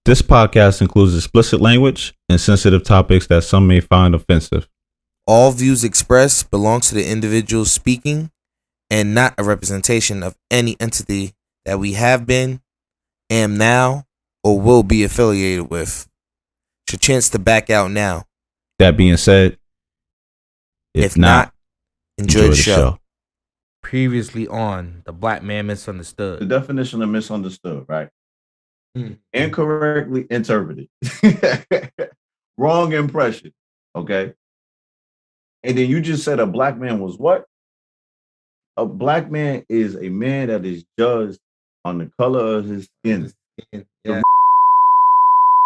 This podcast includes explicit language and sensitive topics that some may find offensive. All views expressed belong to the individual speaking and not a representation of any entity that we have been, am now, or will be affiliated with. It's your chance to back out now. That being said, If not, enjoy the show. Previously on The Black Man The Misunderstood. definition of misunderstood, right? Mm. Incorrectly interpreted. Wrong impression. Okay. And then you just said a black man was what? A black man is a man that is judged on the color of his skin. Yeah.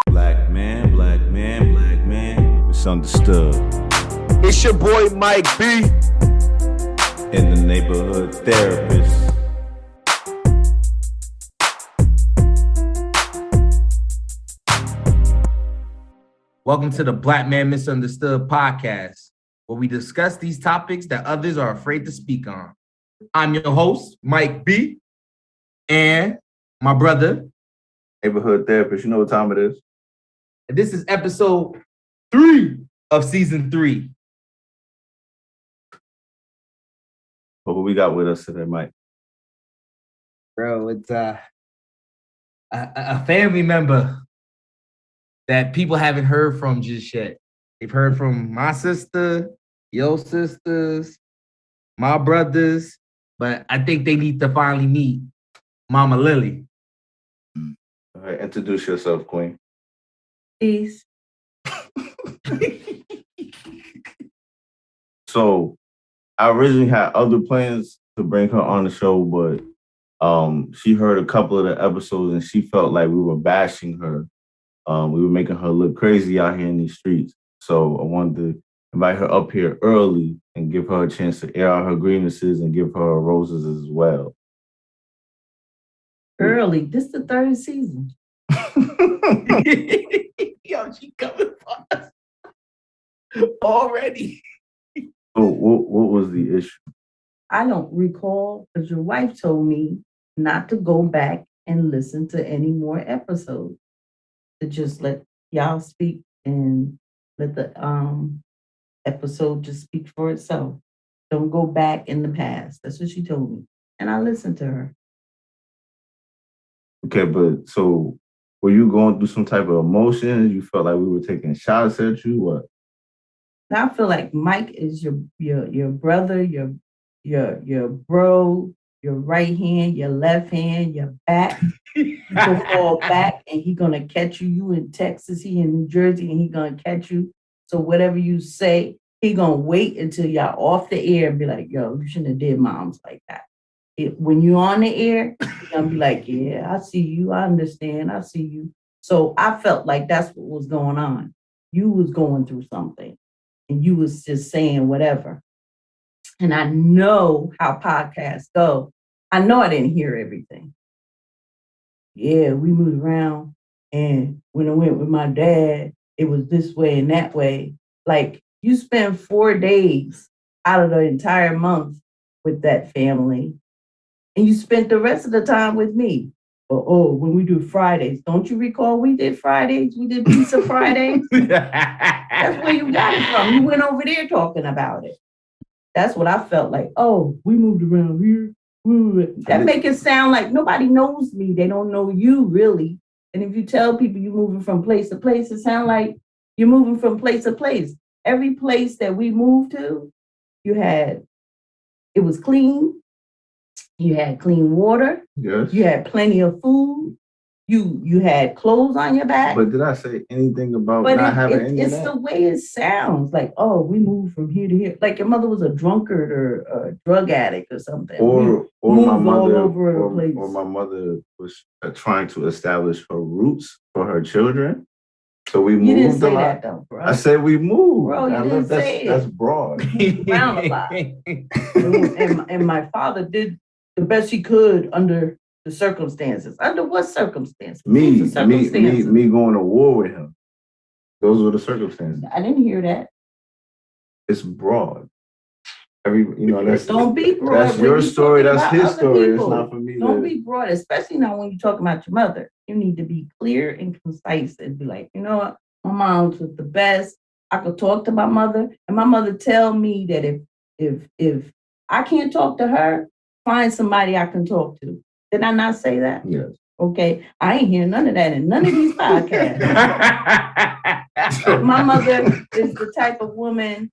Black man, black man, black man. Misunderstood. It's your boy Mike B. In the neighborhood therapist. Welcome to the Black Man Misunderstood podcast, where we discuss these topics that others are afraid to speak on. I'm your host, Mike B. And my brother. Neighborhood therapist. You know what time it is? And this is episode 3 of season 3. But who we got with us today, Mike? Bro, it's a family member that people haven't heard from just yet. They've heard from my sister, your sisters, my brothers, but I think they need to finally meet Mama Lily. All right, introduce yourself, Queen. Peace. So I originally had other plans to bring her on the show, but she heard a couple of the episodes and she felt like we were bashing her. We were making her look crazy out here in these streets. So I wanted to invite her up here early and give her a chance to air out her grievances and give her roses as well. Early. This the third season. Yo, she coming for us already. So what was the issue? I don't recall because your wife told me not to go back and listen to any more episodes. To just let y'all speak and let the episode just speak for itself. Don't go back in the past. That's what she told me. And I listened to her. Okay, but so were you going through some type of emotions? You felt like we were taking shots at you? What? Now I feel like Mike is your brother, your bro, your right hand, your left hand, your back. You go fall back and he gonna catch you. You in Texas, he in New Jersey, and he gonna catch you. So whatever you say, he gonna wait until y'all off the air and be like, yo, you shouldn't have did moms like that. When you on the air, he gonna be like, yeah, I see you, I understand, I see you. So I felt like that's what was going on. You was going through something and you was just saying whatever. And I know how podcasts go. I know I didn't hear everything. Yeah, we moved around. And when I went with my dad, it was this way and that way. Like, you spend 4 days out of the entire month with that family. And you spent the rest of the time with me. But, when we do Fridays, don't you recall we did Fridays? We did Pizza Fridays. That's where you got it from. You went over there talking about it. That's what I felt like. Oh, we moved around here. That make it sound like nobody knows me. They don't know you really. And if you tell people you're moving from place to place, it sounds like you're moving from place to place. Every place that we moved to, it was clean. You had clean water. Yes. You had plenty of food. You had clothes on your back. But did I say anything about But not having any of it's that? the way it sounds. Like, oh, we moved from here to here. Like your mother was a drunkard or a drug addict or something. Or my moved mother, all over the or place. my mother was trying to establish her roots for her children. So we moved You didn't a say lot. that though, bro. I said we moved. Bro, you didn't say it. That's broad. Around a lot. and my father did the best he could under the circumstances. Under what circumstances? Me What's the circumstances? me going to war with him. Those were the circumstances. I didn't hear that. It's broad. That's Don't be broad. That's when your you story. talking That's about his other story. It's people. not for me. Don't be broad, especially now when you talk about your mother. You need to be clear and concise and be like, you know what, my mom was the best. I could talk to my mother, and my mother tell me that if I can't talk to her, find somebody I can talk to. Did I not say that? Yes. Okay, I ain't hear none of that in none of these podcasts. My mother is the type of woman.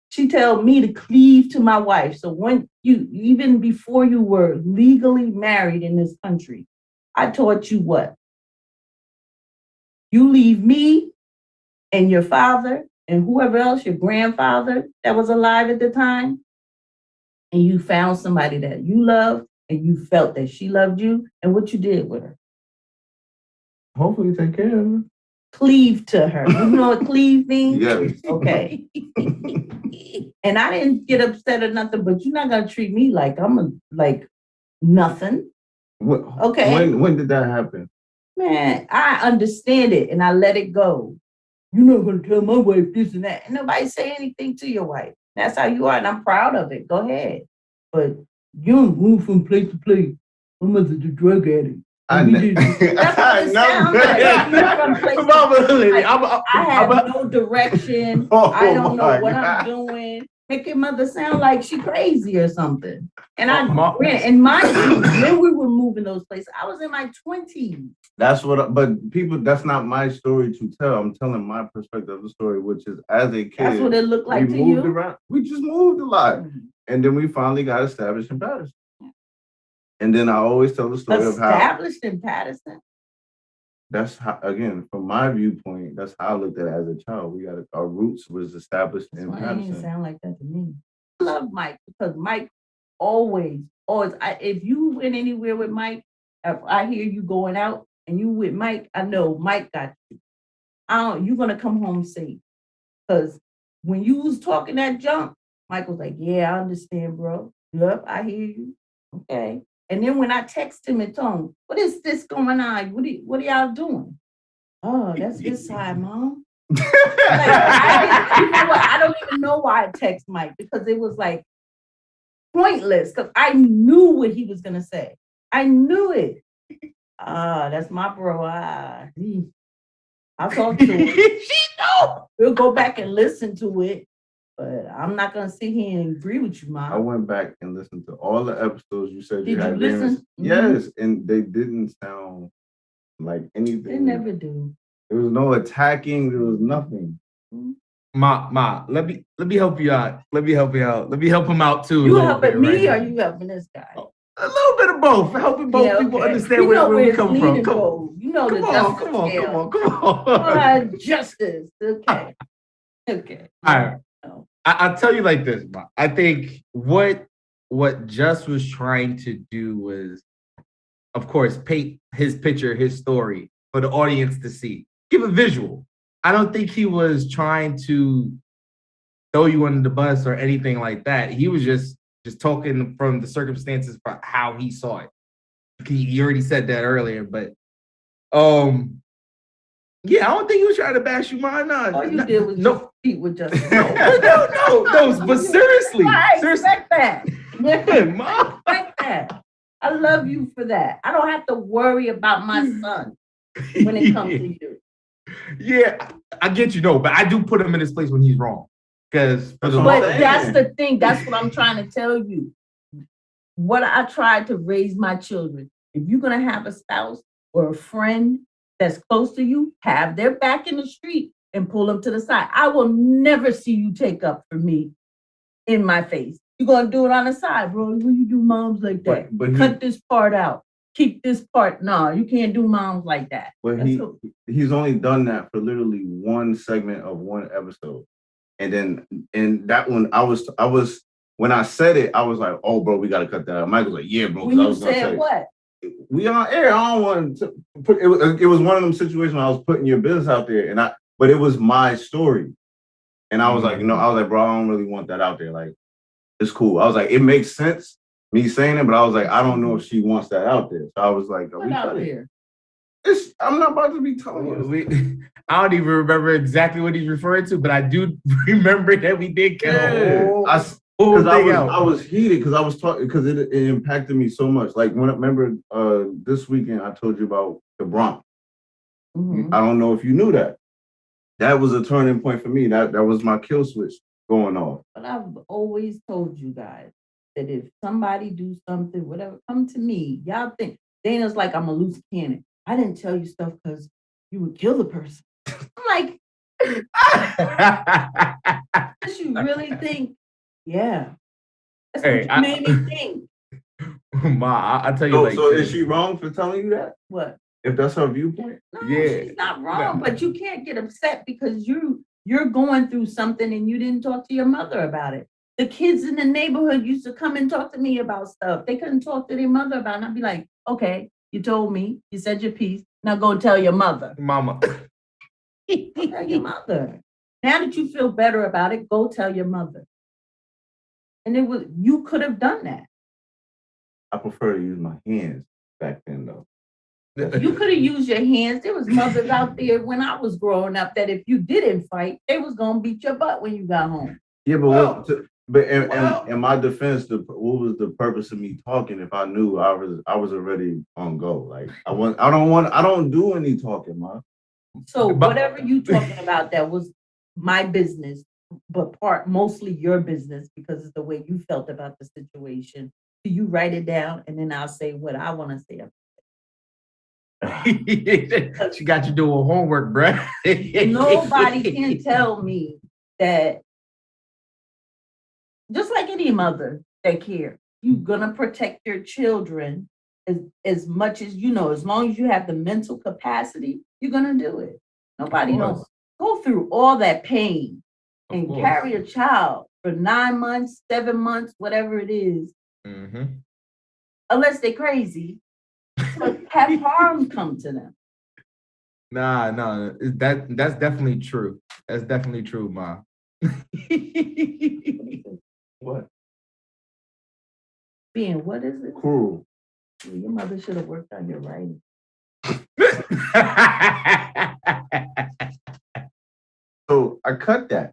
She told me to cleave to my wife. So when even before you were legally married in this country, I taught you what? You leave me and your father and whoever else, your grandfather that was alive at the time, and you found somebody that you love and you felt that she loved you, and what you did with her. Hopefully take care of her. Cleave to her. You know what cleave means? Yes. Okay. And I didn't get upset or nothing, but you're not gonna treat me like I'm like nothing. Okay. When did that happen? Man, I understand it and I let it go. You're not gonna tell my wife this and that. And nobody say anything to your wife. That's how you are, and I'm proud of it. Go ahead. But you don't move from place to place. My mother's a drug addict. That's what it sounds like. I have no direction. I don't know what I'm doing. Make your mother sound like she crazy or something. And and mind you, when we were moving those places, I was in my 20s. But people, that's not my story to tell. I'm telling my perspective of the story, which is as a kid. That's what it looked like to you. We moved around. We just moved a lot. Mm-hmm. And then we finally got established in Paterson. And then I always tell the story of how established in Paterson. That's how, again, from my viewpoint, that's how I looked at it as a child. Our roots was established in Paterson. It didn't sound like that to me. I love Mike because Mike always. If you went anywhere with Mike, if I hear you going out and you with Mike, I know Mike got you. You're gonna come home safe. Because when you was talking that junk, Mike was like, "Yeah, I understand, bro. Yep, I hear you. Okay." And then when I text him and told him, "What is this going on? What are y'all doing?" "Oh, that's his side, Mom." You know what? I don't even know why I text Mike because it was like pointless because I knew what he was gonna say. I knew it. That's my bro. I'll talk to him. She know. We'll go back and listen to it. But I'm not gonna sit here and agree with you, Mom. I went back and listened to all the episodes you said you had. Did you listen? Mm-hmm. Yes, and they didn't sound like anything. They never do. There was no attacking. There was nothing. Ma, let me help you out. Let me help you out. Let me help him out too. You helping me or you helping this guy? A little bit of both. Helping both people understand where we come from. Come on. You know the justice. Come on. Justice. Okay. Okay. All right. I'll tell you like this, Ma. I think what Just was trying to do was, of course, paint his picture, his story for the audience to see. Give a visual. I don't think he was trying to throw you under the bus or anything like that. He was just talking from the circumstances for how he saw it. He already said that earlier, but yeah, I don't think he was trying to bash you, man. All you did was just compete with Justin. No. But seriously, I expect that. Mom. I expect that. I love you for that. I don't have to worry about my son when it comes to you. Yeah, I get you, but I do put him in his place when he's wrong. But that's the thing. That's what I'm trying to tell you. What I try to raise my children. If you're gonna have a spouse or a friend that's close to you, have their back in the street and pull them to the side. I will never see you take up for me in my face. You're gonna do it on the side, bro. When you do moms like that, cut this part out. Keep this part. No, you can't do moms like that. But he's only done that for literally one segment of one episode. And then in that one, I was when I said it, I was like, "Oh, bro, we gotta cut that out." Michael was like, "Yeah, bro." When you said what? We on air. I don't want to put it. It was one of them situations where I was putting your business out there, but it was my story, and I was like, I was like, bro, I don't really want that out there. Like, it's cool. I was like, it makes sense me saying it, but I was like, I don't know if she wants that out there. So I was like, what out there? I'm not about to be telling you. I don't even remember exactly what he's referring to, but I do remember that we did cut a whole thing out. I was heated because I was talking because it impacted me so much. Like remember this weekend I told you about the Bronx. Mm-hmm. I don't know if you knew that. That was a turning point for me. That was my kill switch going off. But I've always told you guys that if somebody do something, whatever, come to me. Y'all think Dana's like I'm a loose cannon. I didn't tell you stuff because you would kill the person. I'm like, does you really think? Yeah. That's what you made me think. Ma, I'll tell you. So is she wrong for telling you that? What? If that's her viewpoint? No, she's not wrong, but you can't get upset because you're going through something and you didn't talk to your mother about it. The kids in the neighborhood used to come and talk to me about stuff. They couldn't talk to their mother about it. And I'd be like, okay, you told me, you said your piece. Now go and tell your mother. Mama. Tell your mother. Now that you feel better about it, go tell your mother. And you could have done that. I prefer to use my hands back then though. You could have used your hands. There was mothers out there when I was growing up that if you didn't fight, they was gonna beat your butt when you got home. Yeah, but in my defense, what was the purpose of me talking if I knew I was already on go? Like I don't do any talking, ma. So whatever you talking about, that was my business, but mostly your business because it's the way you felt about the situation. So you write it down, and then I'll say what I want to say. She got you doing homework, bruh. Nobody can tell me that. Just like any mother that care, you're gonna protect your children as much as you know. As long as you have the mental capacity, you're gonna do it. Nobody knows. Go through all that pain and carry a child for 9 months, 7 months, whatever it is, unless they're crazy. But have harm come to them. Nah, that's definitely true. That's definitely true, Ma. What? Being, what is it? Cruel. Your mother should have worked on your writing. So I cut that.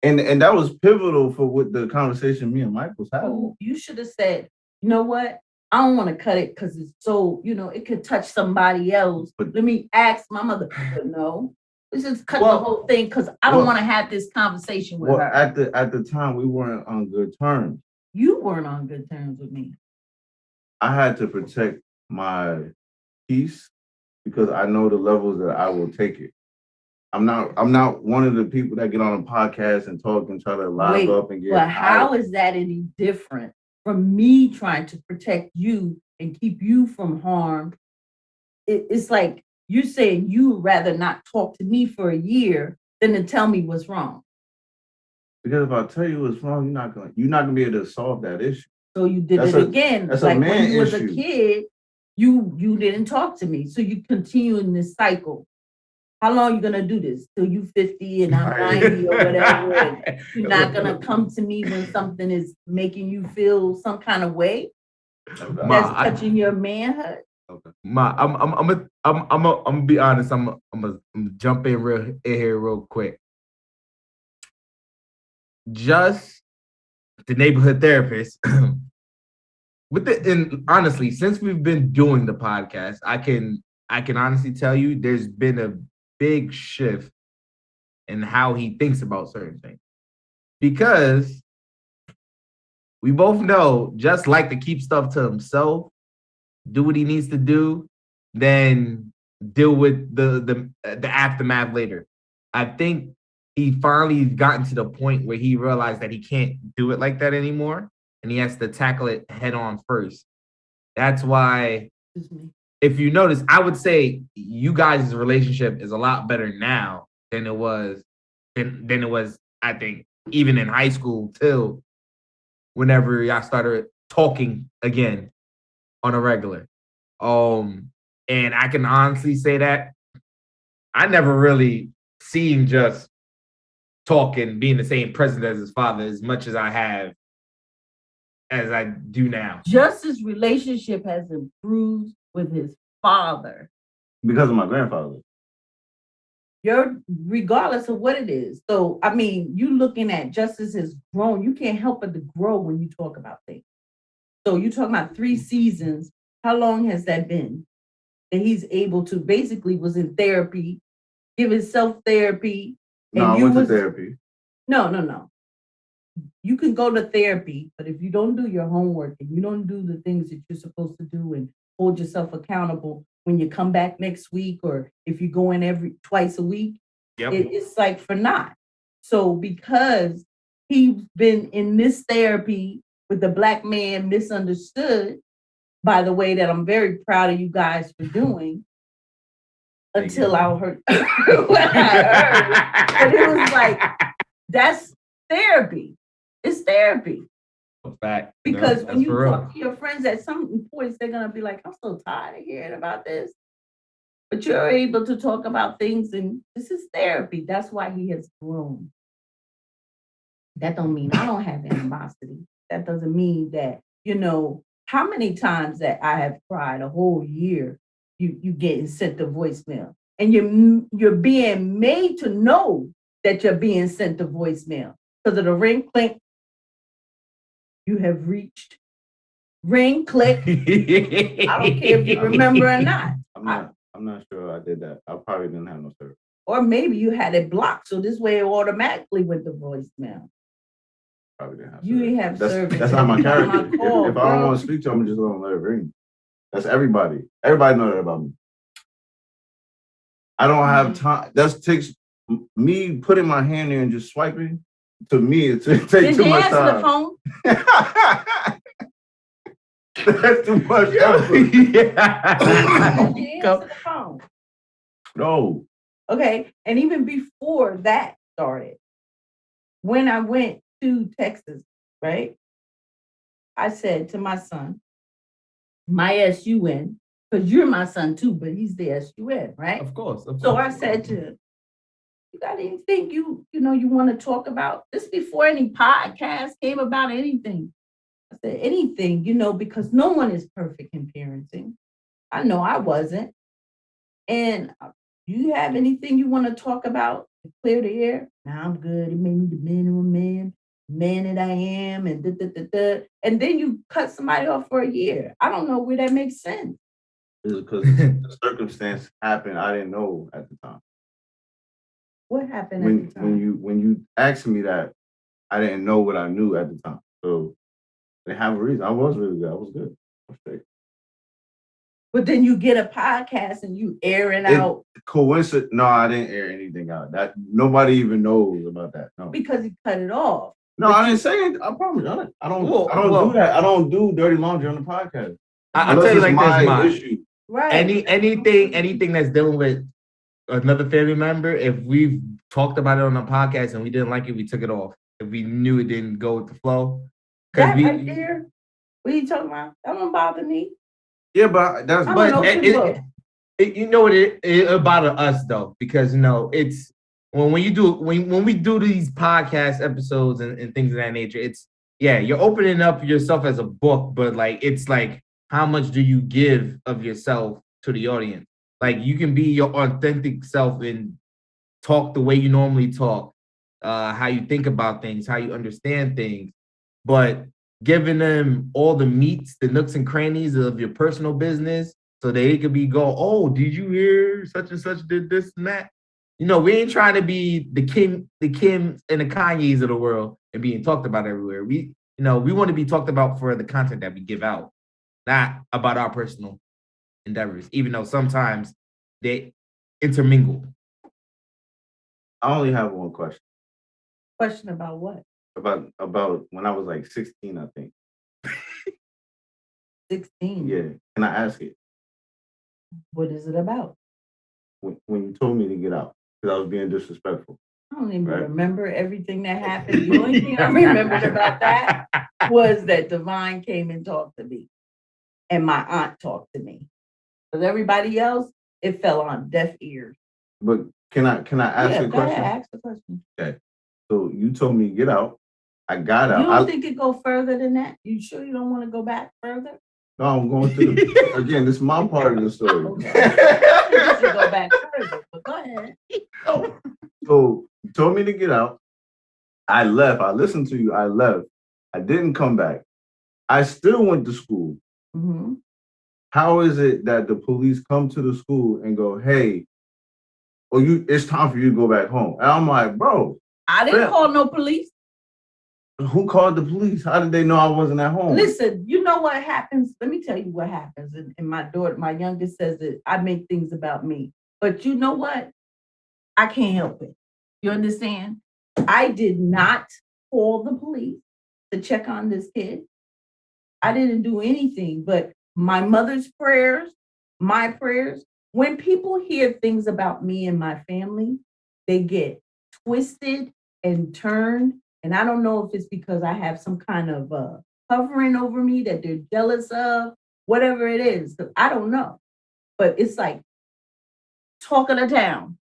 And that was pivotal for what the conversation me and Mike was having. Oh, you should have said, you know what? I don't want to cut it because it's so, it could touch somebody else. But let me ask my mother. But no, let's just cut the whole thing because I don't want to have this conversation with her. At the time, we weren't on good terms. You weren't on good terms with me. I had to protect my peace because I know the levels that I will take it. I'm not one of the people that get on a podcast and talk and try to live up and get. But how is that any different from me trying to protect you and keep you from harm? It's like you're saying you would rather not talk to me for a year than to tell me what's wrong. Because if I tell you what's wrong, you're not gonna be able to solve that issue. So you did it again. That's like a man when you was issue. a kid, you didn't talk to me. So you continue in this cycle. How long are you gonna do this? Till you 50 and I'm 90 or whatever. And you're not gonna come to me when something is making you feel some kind of way that's touching your manhood. Okay. Ma, I'm gonna be honest. I'm gonna jump in here real quick. Just the neighborhood therapist. And honestly, since we've been doing the podcast, I can honestly tell you there's been a big shift in how he thinks about certain things. Because we both know just like to keep stuff to himself, do what he needs to do, then deal with the aftermath later. I think he finally gotten to the point where he realized that he can't do it like that anymore, and he has to tackle it head on first. That's why, if you notice, I would say you guys' relationship is a lot better now than it was, I think, even in high school till whenever y'all started talking again on a regular. And I can honestly say that I never really seen just talking, being the same present as his father as much as I do now. Just's relationship has improved with his father. Because of my grandfather. You're regardless of what it is. So I mean, you looking at justice has grown. You can't help but to grow when you talk about things. So you're talking about 3 seasons. How long has that been? That he's able to basically was in therapy, giving self-therapy. No, I went to therapy. No. You can go to therapy, but if you don't do your homework and you don't do the things that you're supposed to do and hold yourself accountable when you come back next week, or if you go in twice a week, it's like for naught. So because he's been in this therapy with the Black man misunderstood, by the way, that I'm very proud of you guys for doing, until I heard what I heard. But it was like, that's therapy. It's therapy. Fact. Because when you talk to your friends, at some points, they're going to be like, I'm so tired of hearing about this. But you're able to talk about things, and this is therapy. That's why he has grown. That don't mean I don't have animosity. That doesn't mean that, how many times that I have cried a whole year, you getting sent a voicemail, and you're being made to know that you're being sent a voicemail because of the ring clink. You have reached ring click. I don't care if you remember or not. I'm not sure I did that. I probably didn't have no service. Or maybe you had it blocked, so this way it automatically went to voicemail. Probably didn't have. You didn't have service. That's not my character. If I don't want to speak to him, I'm just gonna let it ring. That's everybody. Everybody knows that about me. I don't have time. That takes me putting my hand there and just swiping. To me, it takes too much time. The phone? That's too much effort. Did you answer the phone? No. Okay, and even before that started, when I went to Texas, right? I said to my son, my SUN, because you're my son too, but he's the SUN, right? Of course. So I said to him, you got anything you want to talk about? This before any podcast came about, anything. I said anything, because no one is perfect in parenting. I know I wasn't. And do you have anything you want to talk about to clear the air? Nah, I'm good. It made me the minimum man that I am, and and then you cut somebody off for a year. I don't know where that makes sense. Because the circumstance happened, I didn't know at the time. What happened at the time? When you asked me that, I didn't know what I knew at the time. So they have a reason. I was really good. I was good. I was straight. But then you get a podcast and you airing out. Coincidence? No, I didn't air anything out. That nobody even knows about that. No, because he cut it off. No, I didn't say it. I promise. I don't do that. I don't do dirty laundry on the podcast. I'll tell you like this, issue. Right. Anything that's dealing with another family member, if we've talked about it on the podcast and we didn't like it, we took it off. If we knew it didn't go with the flow. That right there, what are you talking about? That don't bother me. Yeah, but that's you know what it bother us though, because it's when we do these podcast episodes and things of that nature, it's you're opening up yourself as a book, but it's like how much do you give of yourself to the audience? Like you can be your authentic self and talk the way you normally talk, how you think about things, how you understand things, but giving them all the meats, the nooks and crannies of your personal business so they could oh, did you hear such and such did this and that? We ain't trying to be the Kims and the Kanyes of the world and being talked about everywhere. We want to be talked about for the content that we give out, not about our personal endeavors, even though sometimes they intermingle. I only have one question. Question about what? About when I was like 16, I think. 16? Yeah. Can I ask it? What is it about? When you told me to get out, because I was being disrespectful. I don't even remember everything that happened. The only thing I remembered about that was that Divine came and talked to me. And my aunt talked to me. Because everybody else, it fell on deaf ears. But can I ask a question? Yeah, ask the question. Okay. So you told me to get out. I got out. You don't think it go further than that? You sure you don't want to go back further? No, I'm going through again. This is my part of the story. You should go back further, but go ahead. So you told me to get out. I left. I listened to you. I left. I didn't come back. I still went to school. Mm-hmm. How is it that the police come to the school and go, "Hey, it's time for you to go back home"? And I'm like, bro, I didn't call no police. Who called the police? How did they know I wasn't at home? Listen, you know what happens? Let me tell you what happens. And my daughter, my youngest, says that I make things about me. But you know what? I can't help it. You understand? I did not call the police to check on this kid. I didn't do anything but my mother's prayers, my prayers. When people hear things about me and my family, they get twisted and turned. And I don't know if it's because I have some kind of hovering over me that they're jealous of, whatever it is. I don't know. But it's like talk of the town,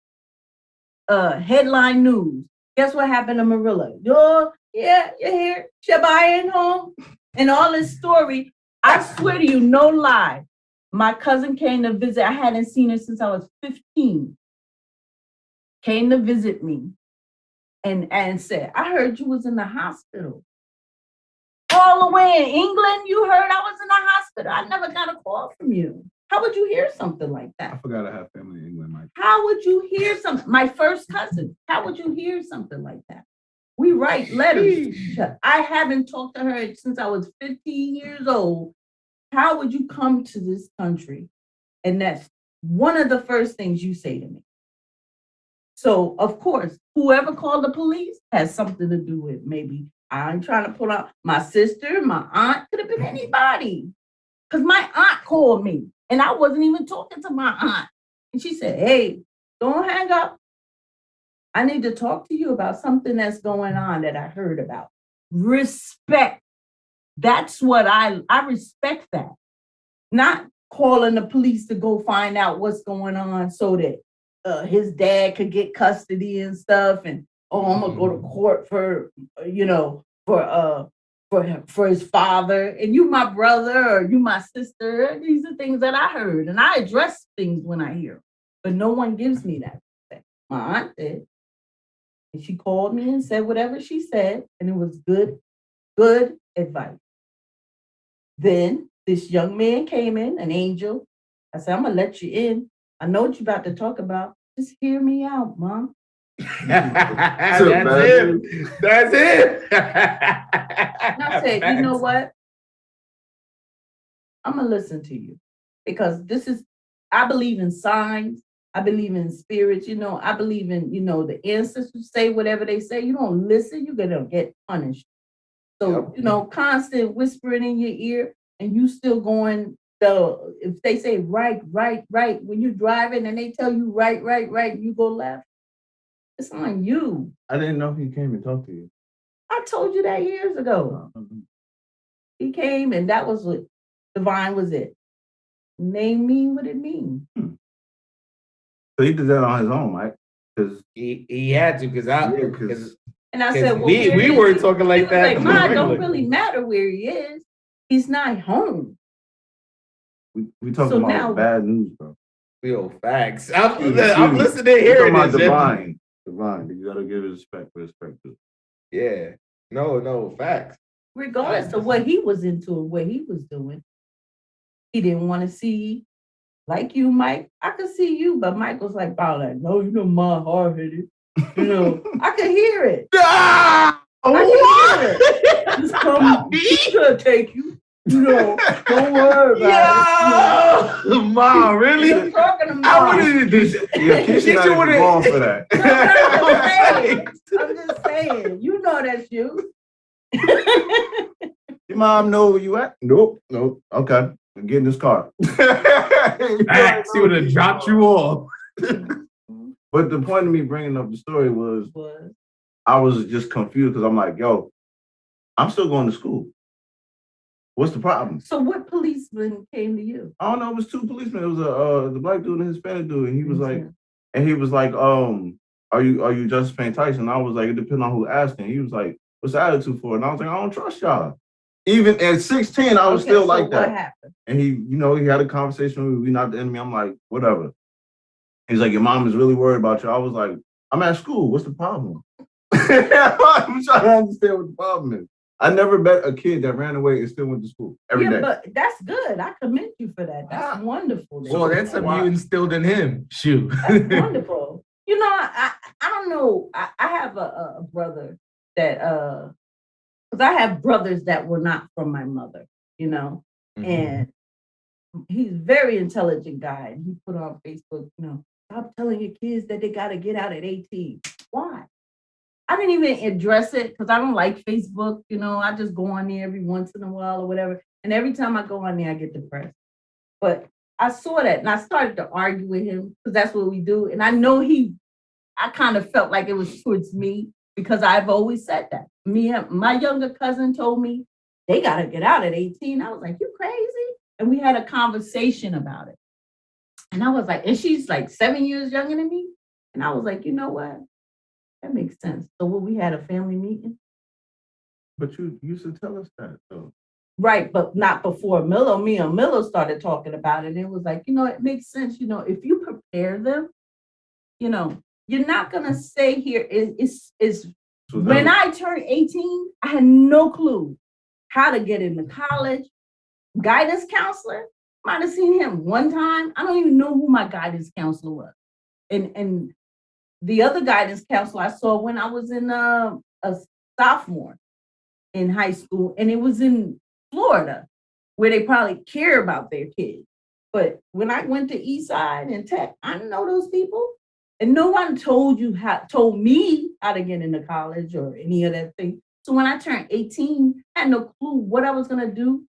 headline news. Guess what happened to Marilla? You're here. Shabai ain't home. And all this story, I swear to you, no lie. My cousin came to visit. I hadn't seen her since I was 15. Came to visit me and said, I heard you was in the hospital. All the way in England, you heard I was in the hospital. I never got a call from you. How would you hear something like that? I forgot I have family in England, Mike. How would you hear something? My first cousin. How would you hear something like that? We write letters. I haven't talked to her since I was 15 years old. How would you come to this country? And that's one of the first things you say to me. So, of course, whoever called the police has something to do with maybe I'm trying to pull out my sister, my aunt, could have been anybody. Because my aunt called me and I wasn't even talking to my aunt. And she said, hey, don't hang up. I need to talk to you about something that's going on that I heard about. Respect. That's what I respect that. Not calling the police to go find out what's going on so that his dad could get custody and stuff. And, I'm going to go to court for his father. And you my brother or you my sister. These are things that I heard. And I address things when I hear them. But no one gives me that. My aunt did. And she called me and said whatever she said, and it was good advice. Then this young man came in, an angel. I said, I'm going to let you in. I know what you're about to talk about. Just hear me out, Mom. That's it. That's it. And I said, you know what? I'm going to listen to you because I believe in signs. I believe in spirits, I believe in, the ancestors say whatever they say. You don't listen, you're going to get punished. So, constant whispering in your ear and you still going, if they say right, when you're driving and they tell you right, you go left, it's on you. I didn't know he came and talked to you. I told you that years ago. He came and that was what divine was it. Name mean what it means. So he did that on his own, Mike, because he had to, because and I said, well, we weren't talking like that. Like, mine don't really matter where he is. He's not home. We talking about bad news, bro. Yo, facts. I'm listening here. Divine. You gotta give respect for respect. Yeah. No, facts. Regardless of what he was into and what he was doing, he didn't want to see. Like you, Mike, I could see you, but Mike was like, no, my hard-headed. I could hear it. I could hear it. Just come, he's gonna take you. Don't worry about it. Ma, really? I'm talking to Mom. I wanted this. Yeah, Keisha not even born for that. I'm just saying. You know that's you. Your mom know where you at? Nope. Okay. Get in this car. She would have dropped you off. But the point of me bringing up the story was I was just confused because I'm like, yo, I'm still going to school. What's the problem? So what policeman came to you? I don't know. It was two policemen. It was the black dude and the Hispanic dude, and he was like, are you Justice Payne Tyson? And I was like, it depends on who asked him. He was like, what's the attitude for? And I was like, I don't trust y'all. Even at 16, I was still like that. What happened? And he had a conversation with me. We not the enemy. I'm like, whatever. He's like, your mom is really worried about you. I was like, I'm at school. What's the problem? I'm trying to understand what the problem is. I never met a kid that ran away and still went to school every day. But that's good. I commend you for that. That's wonderful. So that's something you instilled in him. Shoot. That's wonderful. I don't know. I have a brother that because I have brothers that were not from my mother, and he's a very intelligent guy. And he put on Facebook, stop telling your kids that they got to get out at 18. Why? I didn't even address it because I don't like Facebook. I just go on there every once in a while or whatever. And every time I go on there, I get depressed. But I saw that and I started to argue with him because that's what we do. And I know I kind of felt like it was towards me because I've always said that. My younger cousin told me they got to get out at 18. I was like, you crazy? And we had a conversation about it. And I was like, and she's like 7 years younger than me. And I was like, you know what? That makes sense. So we had a family meeting. But you used to tell us that, though. Right, but not before Milo. Me and Milo started talking about it. And it was like, it makes sense. If you prepare them, you're not going to stay here. When I turned 18, I had no clue how to get into college. Guidance counselor, might have seen him one time. I don't even know who my guidance counselor was. And the other guidance counselor I saw when I was in a sophomore in high school, and it was in Florida, where they probably care about their kids. But when I went to Eastside and Tech, I didn't know those people. And no one told me how to get into college or any of that thing. So when I turned 18, I had no clue what I was going to do,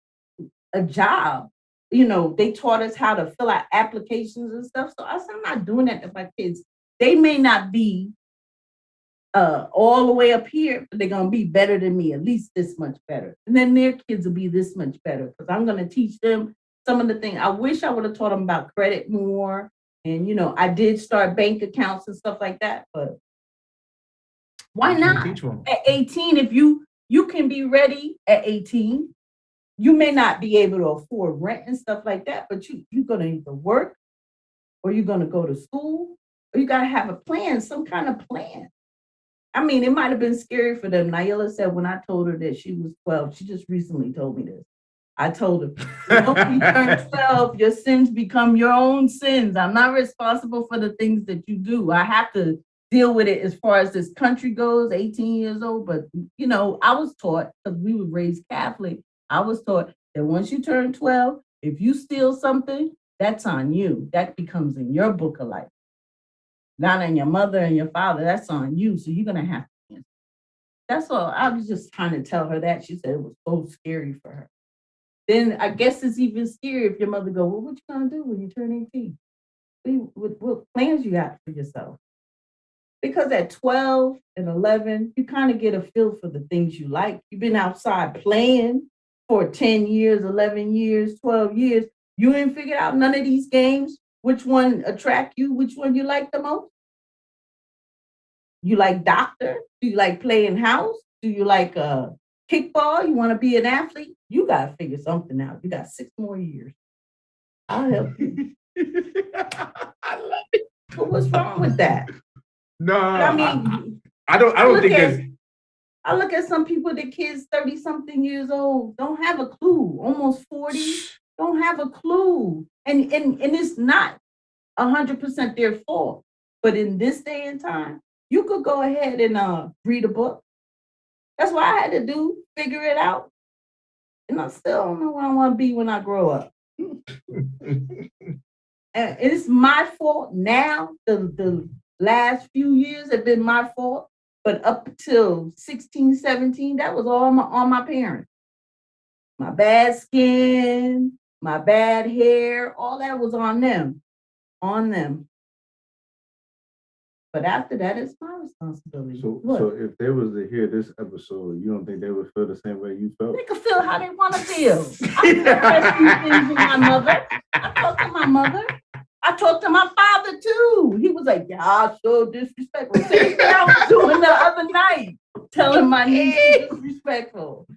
a job. They taught us how to fill out applications and stuff. So I said, I'm not doing that to my kids. They may not be all the way up here, but they're going to be better than me, at least this much better. And then their kids will be this much better because I'm going to teach them some of the things. I wish I would have taught them about credit more. And, I did start bank accounts and stuff like that, but why not? At 18, if you can be ready at 18, you may not be able to afford rent and stuff like that, but you're going to either work or you're going to go to school or you got to have a plan, some kind of plan. I mean, it might have been scary for them. Naila said when I told her that she was 12, she just recently told me this. I told her, once you turn 12, your sins become your own sins. I'm not responsible for the things that you do. I have to deal with it as far as this country goes, 18 years old. But, I was taught, because we were raised Catholic, I was taught that once you turn 12, if you steal something, that's on you. That becomes in your book of life. Not on your mother and your father. That's on you. So you're going to have to answer. That's all. I was just trying to tell her that. She said it was so scary for her. Then I guess it's even scary if your mother go, well, what you going to do when you turn 18? What plans you got for yourself? Because at 12 and 11, you kind of get a feel for the things you like. You've been outside playing for 10 years, 11 years, 12 years. You ain't figured out none of these games. Which one attract you? Which one you like the most? You like doctor? Do you like playing house? Do you like kickball? You want to be an athlete? You got to figure something out. You got 6 more years. I'll help you. I love it. But what's wrong with that? No, I mean, I don't think there's. I look at some people, the kids 30-something years old, don't have a clue. Almost 40, don't have a clue. And it's not 100% their fault. But in this day and time, you could go ahead and read a book. That's what I had to do, figure it out. And I still don't know where I want to be when I grow up. And it's my fault now. The last few years have been my fault. But up until 16, 17, that was all on my parents. My bad skin, my bad hair, all that was on them. But after that, it's my responsibility. So if they was to hear this episode, you don't think they would feel the same way you felt? They can feel how they want to feel. I express these things with my mother. I talk to my mother. I talked to my father too. He was like, "Y'all so disrespectful." Same thing I was doing the other night, telling my niece disrespectful.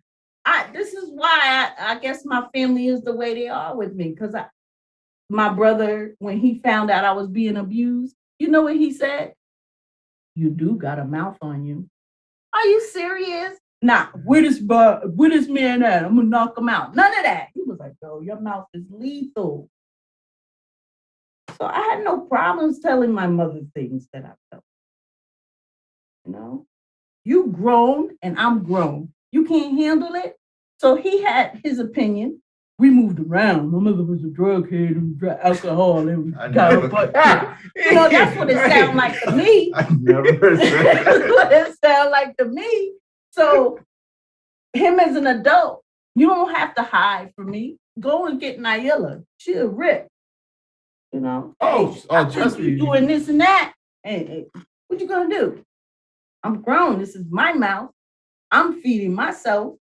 This is why I guess my family is the way they are with me. Because my brother, when he found out I was being abused, you know what he said? You do got a mouth on you. Are you serious? Nah, where this man at? I'm gonna knock him out. None of that. He was like, yo, your mouth is lethal. So I had no problems telling my mother things that I felt. You know, you grown and I'm grown. You can't handle it. So he had his opinion. We moved around. My mother was a drug head and alcohol and got her butt. You know, that's what it sounded like to me. I never heard that. That's what it sounded like to me. So him as an adult, you don't have to hide from me. Go and get Naila. She'll rip. You know? Trust me. You doing this and that. Hey, what you gonna do? I'm grown. This is my mouth. I'm feeding myself.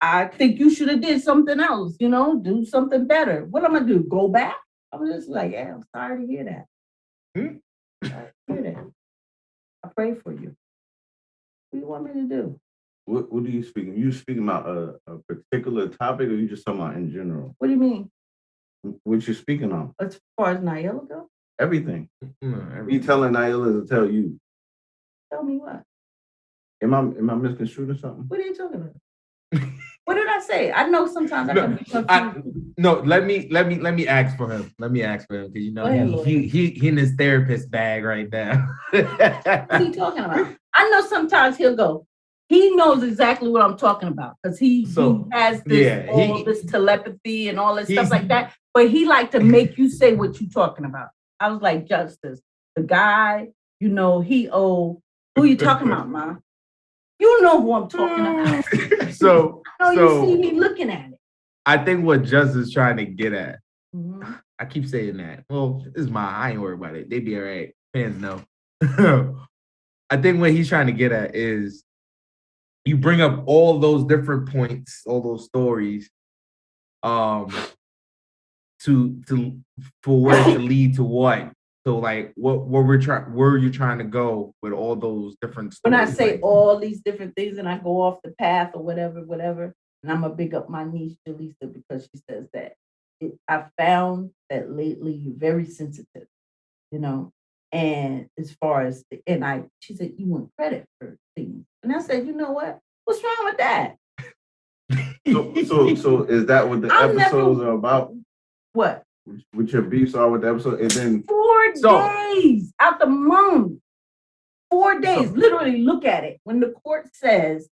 I think you should have did something else, you know, do something better. What am I gonna do? Go back? I'm just like, yeah, I'm sorry to hear that. Sorry to hear that. I pray for you. What do you want me to do? What are you speaking? You speaking about a particular topic, or you just talking about in general? What do you mean? What you speaking on? As far as Naila go? Everything. You telling Naila to tell you? Tell me what? Am I misconstruing something? What are you talking about? What did I say? I know sometimes I can be confused. Let me ask for him. Let me ask for him because you know he in his therapist bag right now. What's he talking about? I know sometimes he'll go. He knows exactly what I'm talking about because he has this this telepathy and all this stuff like that. But he like to make you say what you talking about. I was like, Justice, the guy, you know, who you talking about, Ma? You know who I'm talking about. So you see me looking at it. I think what Justice is trying to get at. Mm-hmm. I keep saying that. Well, this is I ain't worried about it. They be all right. Fans know. I think what he's trying to get at is you bring up all those different points, all those stories, for where it to lead to what. So like where are you trying to go with all those different stories? When I say all these different things and I go off the path or whatever, and I'm gonna big up my niece Jaleesa because she says that I found that lately you're very sensitive, you know. And as far as she said you want credit for things, and I said, you know what? What's wrong with that? So is that what the episodes are about? What? With your beefs are with the episode, and then 4 days out the month. 4 days. Literally, look at it. When the court says,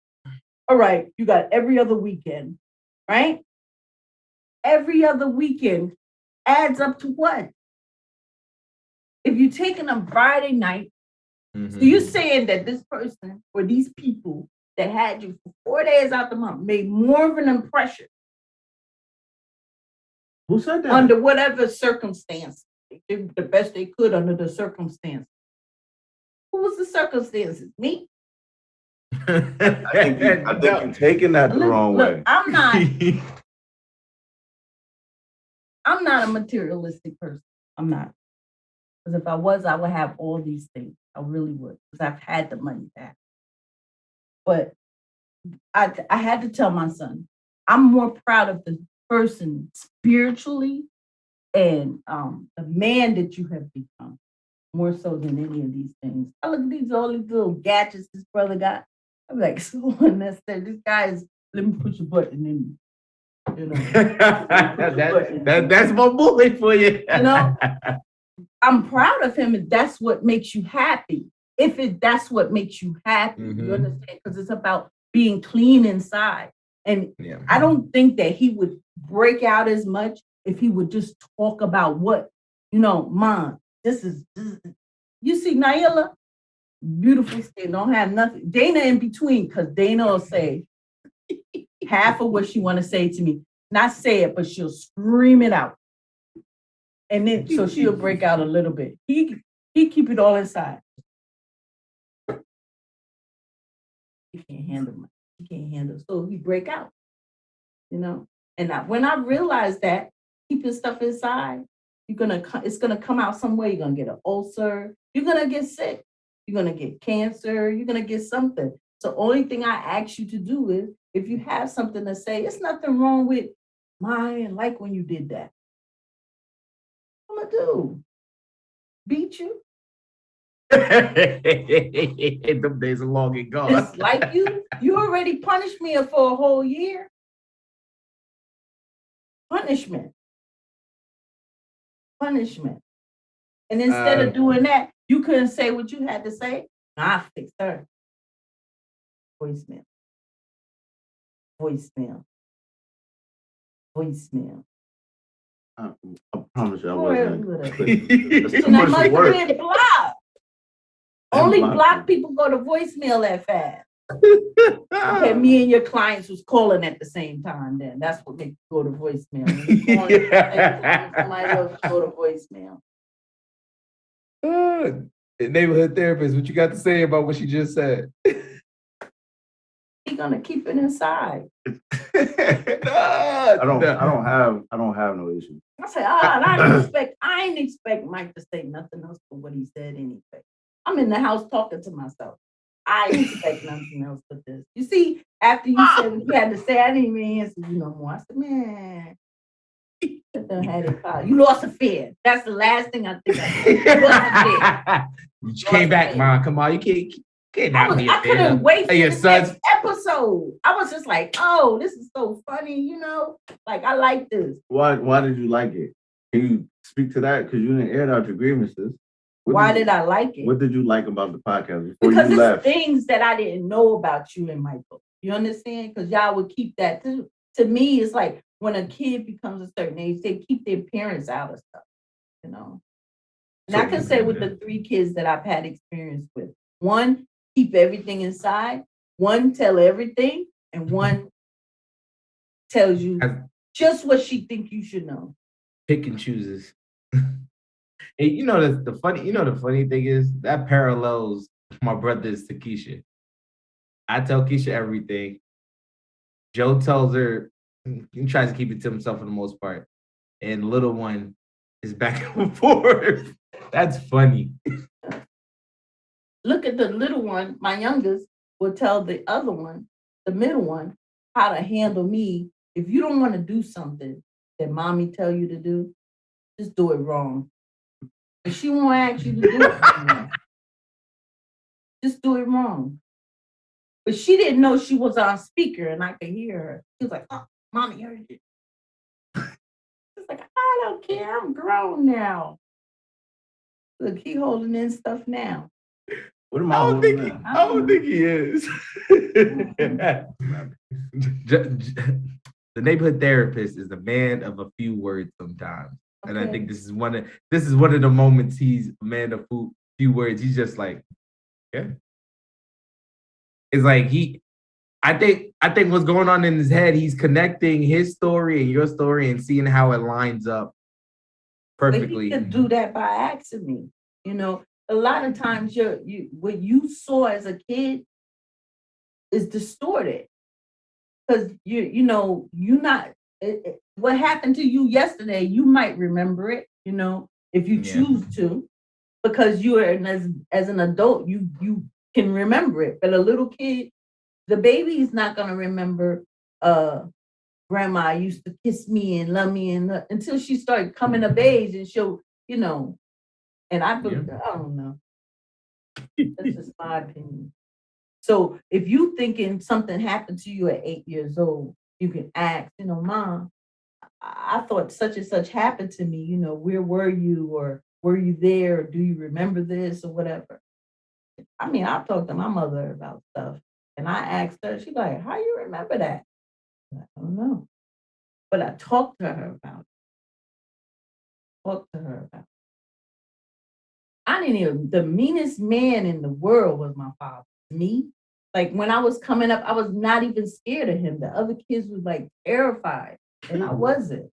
all right, you got every other weekend, right? Every other weekend adds up to what? If you're taking them Friday night, so you're saying that this person or these people that had you for 4 days out the month made more of an impression. Who said that? Under whatever circumstance. They did the best they could under the circumstances. Who was the circumstances? Me? I think you're taking that the wrong way. I'm not a materialistic person. I'm not. Because if I was, I would have all these things. I really would. Because I've had the money back. But I had to tell my son, I'm more proud of the person spiritually and the man that you have become, more so than any of these things. I look at all these little gadgets this brother got. I'm like, so unnecessary. This guy is, let me push a button in. You know, that's my bullet for you. You know, I'm proud of him, and that's what makes you happy. That's what makes you happy, you understand? Because it's about being clean inside. And I don't think that he would break out as much if he would just talk about what, Mom, this is you see Naila, beautiful skin, don't have nothing. Dana in between, because Dana will say half of what she want to say to me. Not say it, but she'll scream it out. And then, so she'll break out a little bit. He keep it all inside. He can't handle it. So he break out, And when I realized that, keeping stuff inside, it's gonna come out some way. You're gonna get an ulcer. You're gonna get sick. You're gonna get cancer. You're gonna get something. So only thing I ask you to do is, if you have something to say, it's nothing wrong with mine. Like when you did that. What I'm gonna do? Beat you? Them days are long and gone. It's like you already punished me for a whole year. Punishment. And instead of doing that, you couldn't say what you had to say. I fixed her. Voicemail. I promise you, I Whatever. wasn't. It's too And I much must work. have been blocked. Only black people go to voicemail that fast. Okay, me and your clients was calling at the same time. Then that's what makes you go to voicemail. When you calling at the same time, somebody else go to voicemail. Neighborhood therapist, what you got to say about what she just said? He gonna keep it inside. I don't have no issue. I said, I ain't expect Mike to say nothing else but what he said anyway. I'm in the house talking to myself. I didn't expect nothing else but this. You see, after you said what you had to say, I didn't even answer you no more. I said, man, you lost a fear. That's the last thing I think I said. You lost a fear. You came back, Mom. Come on, you can't not be a I couldn't wait for your the son's next episode. I was just like, oh, this is so funny, you know? Like, I like this. Why did you like it? Can you speak to that? Because you didn't air out your grievances. Why did I like it? What did you like about the podcast before because you left? Because it's things that I didn't know about you and Michael. You understand? Because y'all would keep that too. To me, it's like when a kid becomes a certain age, they keep their parents out of stuff, you know? And I can say with the 3 kids that I've had experience with, 1, keep everything inside, 1, tell everything, and 1 tells you just what she think you should know. Pick and chooses. Hey, you know the funny thing is that parallels my brothers to Keisha. I tell Keisha everything. Joe tells her, he tries to keep it to himself for the most part. And little one is back and forth. That's funny. Look at the little one, my youngest, will tell the other one, the middle one, how to handle me. If you don't want to do something that mommy tell you to do, just do it wrong. And she won't ask you to do it wrong. Just do it wrong. But she didn't know she was on speaker and I could hear her. She was like, oh, mommy heard it. It's like, I don't care. I'm grown now. Look, he holding in stuff now. What am I holding in? I don't think he is. The neighborhood therapist is a man of a few words sometimes. Okay. And I think this is one of the moments he's a man of few words. He's just like, yeah. It's like I think what's going on in his head, he's connecting his story and your story and seeing how it lines up perfectly. But he could do that by asking me. You know, a lot of times what you saw as a kid is distorted. Because what happened to you yesterday, you might remember it, you know, if you choose to, because you are as an adult, you can remember it. But a little kid, the baby is not gonna remember grandma used to kiss me and love me until she started coming of age and she'll, you know, and I don't know. That's just my opinion. So if you thinking something happened to you at 8 years old, you can ask, you know, Mom, I thought such and such happened to me, you know, where were you, or were you there, or do you remember this, or whatever. I mean, I've talked to my mother about stuff, and I asked her, she's like, how you remember that? I don't know. But I talked to her about it. I didn't even, the meanest man in the world was my father. Me. Like when I was coming up, I was not even scared of him. The other kids was like terrified, and I wasn't.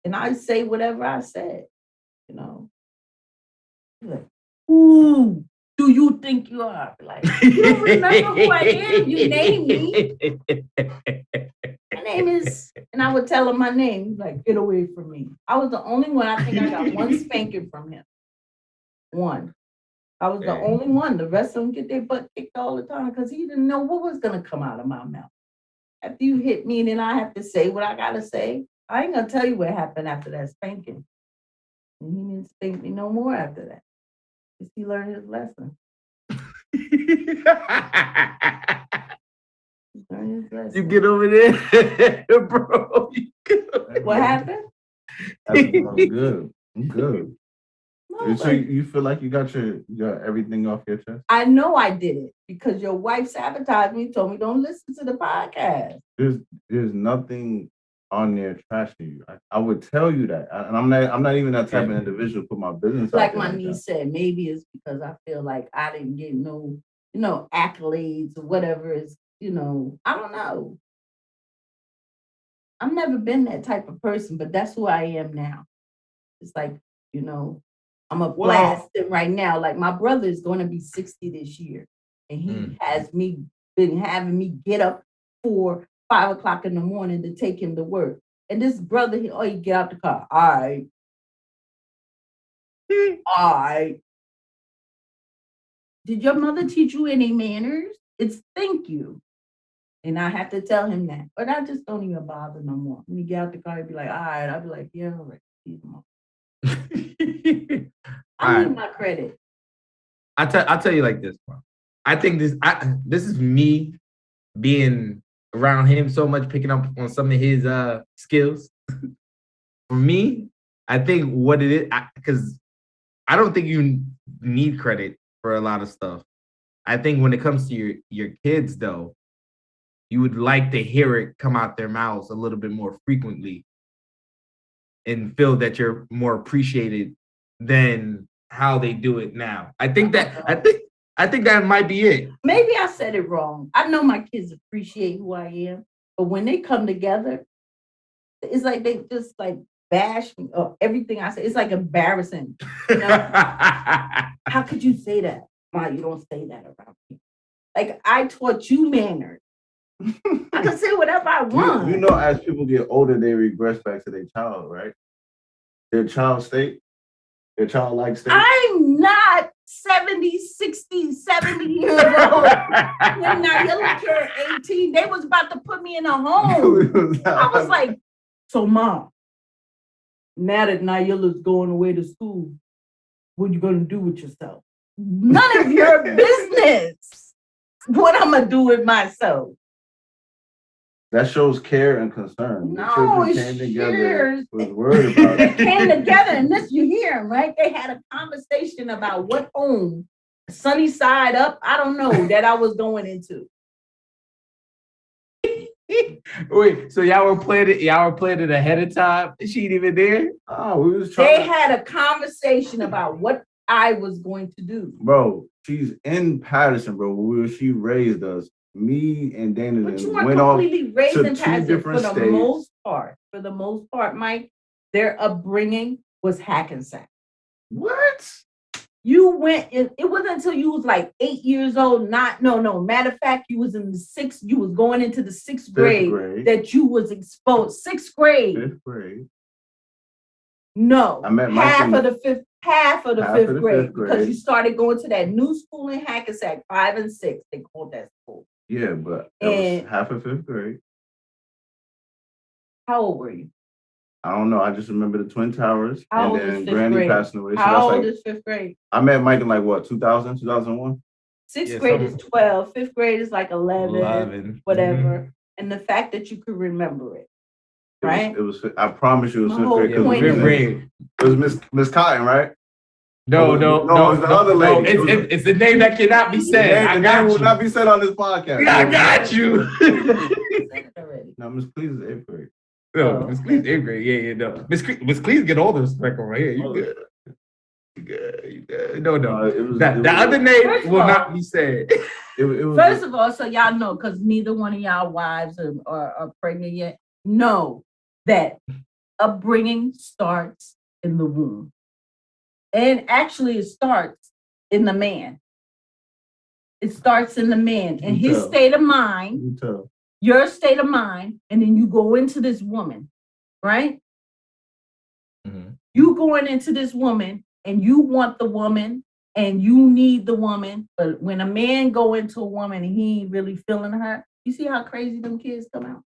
And I say whatever I said, you know. Like, who do you think you are? Like, you don't remember who I am. You name me. My name is, and I would tell him my name. He's like, get away from me. I was the only one. I think I got one spanking from him. One. I was the only one. The rest of them get their butt kicked all the time because he didn't know what was going to come out of my mouth. After you hit me, then I have to say what I got to say. I ain't going to tell you what happened after that spanking. And he didn't spank me no more after that. Because he learned his lesson. You get over there, bro. What happened? I'm good. I'm good. No, So you feel like you got everything off your chest? I know I did it because your wife sabotaged me, told me don't listen to the podcast. There's nothing on there trashing you. I would tell you that, and I'm not even that type of individual. Put my business like out there my niece said, maybe it's because I feel like I didn't get no, accolades or whatever. Is I don't know. I've never been that type of person, but that's who I am now. It's like I'm a blast right now. Like my brother is going to be 60 this year, and he has been having me get up 4, 5 o'clock in the morning to take him to work. And this brother, he get out the car. All right. All right. Did your mother teach you any manners? It's thank you. And I have to tell him that. But I just don't even bother no more. When he get out the car, he'd be like, all right. I'll be like, yeah, all right. I need my credit. I'll tell you like this, bro. I think this is me being around him so much, picking up on some of his skills. For me, I think what it is, because I don't think you need credit for a lot of stuff. I think when it comes to your kids, though, you would like to hear it come out their mouths a little bit more frequently and feel that you're more appreciated than how they do it now. I think that might be it. Maybe I said it wrong. I know my kids appreciate who I am, but when they come together, it's like they just like bash me or everything I say. It's like embarrassing. How could you say that? Ma, you don't say that around me. Like I taught you manners. I can say whatever I want. As people get older, they regress back to their child, right? Their child state, their childlike state. I'm not 70, 60, 70 years old. When Naila turned 18, they was about to put me in a home. I was like, so Mom, now that Naila's going away to school, what you gonna do with yourself? None of your business. What I'm gonna do with myself. That shows care and concern. No, the children came together. Was worried about They came together, and this you hear them, right? They had a conversation about what home, sunny side up, I don't know, that I was going into. Wait, so y'all were planning it ahead of time? She ain't even there? Oh, we was trying. They had a conversation about what I was going to do. Bro, she's in Paterson, bro. Where she raised us. Me and Dana but you went weren't completely raised in Paterson for the most part. For the most part, Mike, their upbringing was Hackensack. What? You went. It wasn't until you was like 8 years old. No. Matter of fact, you was in the sixth. You was going into the sixth grade that you was exposed. Sixth grade. Fifth grade. No, I met half of the fifth grade because you started going to that new school in Hackensack, 5 and 6. They called that school. Yeah, but that was half of fifth grade. How old were you? I don't know. I just remember the Twin Towers. How and old then is Granny grade? passing away. So How old is fifth grade? I met Mike in like what, 2000, 2001? Sixth grade is 12. Fifth grade is like 11. Whatever. Mm-hmm. And the fact that you could remember it. Right? It was I promise you it was fifth grade. It was Miss Cotton, right? No, it was the other lady. It's the name that cannot be said. The name will not be said on this podcast. Yeah, I got you. No, Miss Cleese is 8th grade. No, Miss Cleese 8th grade. Yeah, no. Miss Cleese get all the respect over here. You good. You good. No. The other name will not be said. First of all, so y'all know, because neither one of y'all wives are pregnant yet, know that upbringing starts in the womb. And actually, it starts in the man. It starts in the man and his state of mind, your state of mind, and then you go into this woman, right? Mm-hmm. You going into this woman and you want the woman and you need the woman. But when a man go into a woman and he ain't really feeling her, you see how crazy them kids come out?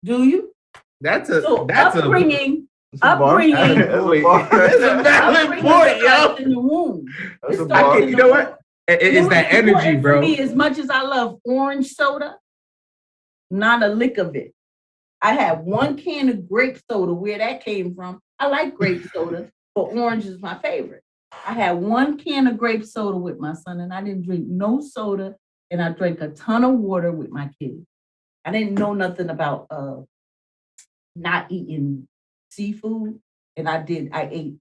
Do you? That's upbringing. That's a valid point, yo. In the womb. You know what? It's that energy, bro. For me, as much as I love orange soda, not a lick of it. I had one can of grape soda. Where that came from? I like grape soda, but orange is my favorite. I had one can of grape soda with my son, and I didn't drink no soda, and I drank a ton of water with my kids. I didn't know nothing about not eating seafood, and I ate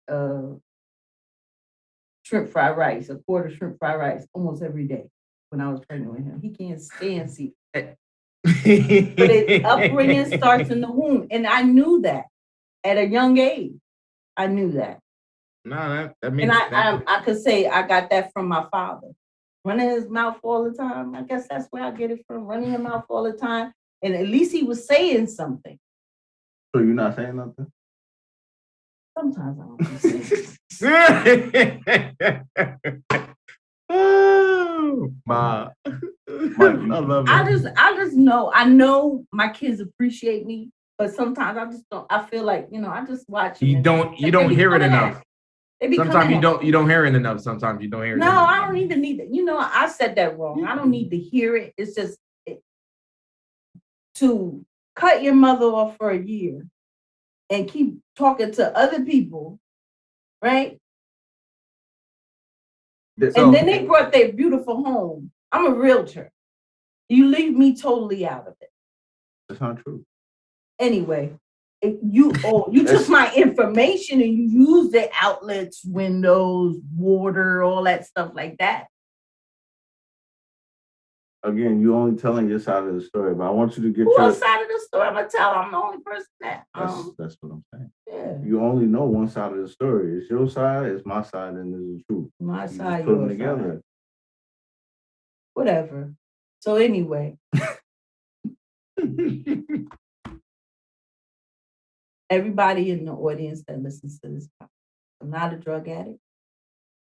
shrimp fried rice, a quarter shrimp fried rice almost every day when I was pregnant with him. He can't stand seafood. But his upbringing starts in the womb, and I knew that at a young age. I knew that. No, that means. And I could say I got that from my father, running his mouth all the time. I guess that's where I get it from, running his mouth all the time, and at least he was saying something. So you're not saying nothing? Sometimes I don't be saying. Ma. I love it. I just know. I know my kids appreciate me, but sometimes I just don't. I feel like I just watch. You don't hear it enough. Sometimes you don't hear it enough. Sometimes you don't hear it. No, I don't even need it. I said that wrong. I don't need to hear it. It's just to cut your mother off for a year and keep talking to other people, right? And then they brought their beautiful home. I'm a realtor. You leave me totally out of it. That's not true. Anyway, you took my information and you used the outlets, windows, water, all that stuff like that. Again, you only telling your side of the story, but I want you to get your side of the story. I'm gonna tell. I'm the only person that. That's what I'm saying. Yeah. You only know one side of the story. It's your side, it's my side, and it's the truth. My you side, just put them together. Side. Whatever. So anyway. Everybody in the audience that listens to this, I'm not a drug addict.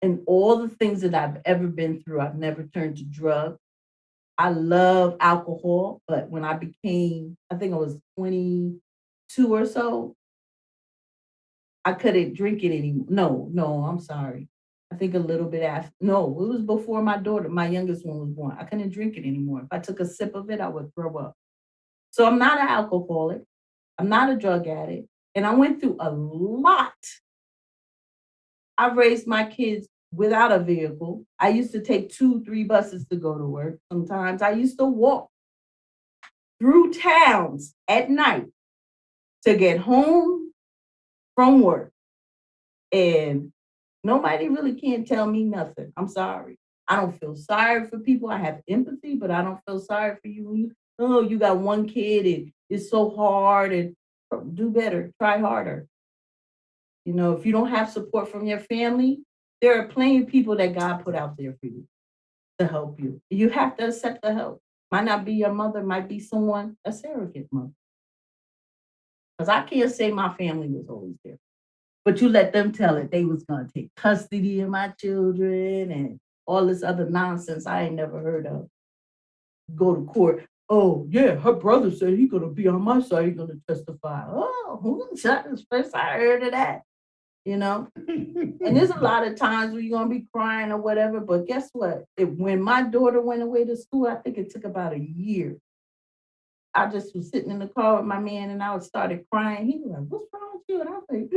And all the things that I've ever been through, I've never turned to drugs. I love alcohol, but when I became, I think I was 22 or so, I couldn't drink it anymore. No, I'm sorry. I think a little bit after. No, it was before my youngest one was born. I couldn't drink it anymore. If I took a sip of it, I would throw up. So I'm not an alcoholic. I'm not a drug addict. And I went through a lot. I raised my kids without a vehicle. I used to take 2-3 buses to go to work. Sometimes I used to walk through towns at night to get home from work. And nobody really can't tell me nothing. I'm sorry. I don't feel sorry for people. I have empathy, but I don't feel sorry for you. You got one kid and it's so hard, and do better, try harder. If you don't have support from your family, there are plenty of people that God put out there for you to help you. You have to accept the help. Might not be your mother, might be someone, a surrogate mother. Because I can't say my family was always there. But you let them tell it. They was going to take custody of my children and all this other nonsense I ain't never heard of. Go to court. Oh, yeah, her brother said he's going to be on my side. He's going to testify. Oh, that's first I heard of that. And there's a lot of times where you're going to be crying or whatever. But guess what? When my daughter went away to school, I think it took about a year. I just was sitting in the car with my man and I started crying. He was like, what's wrong with you? And I was like,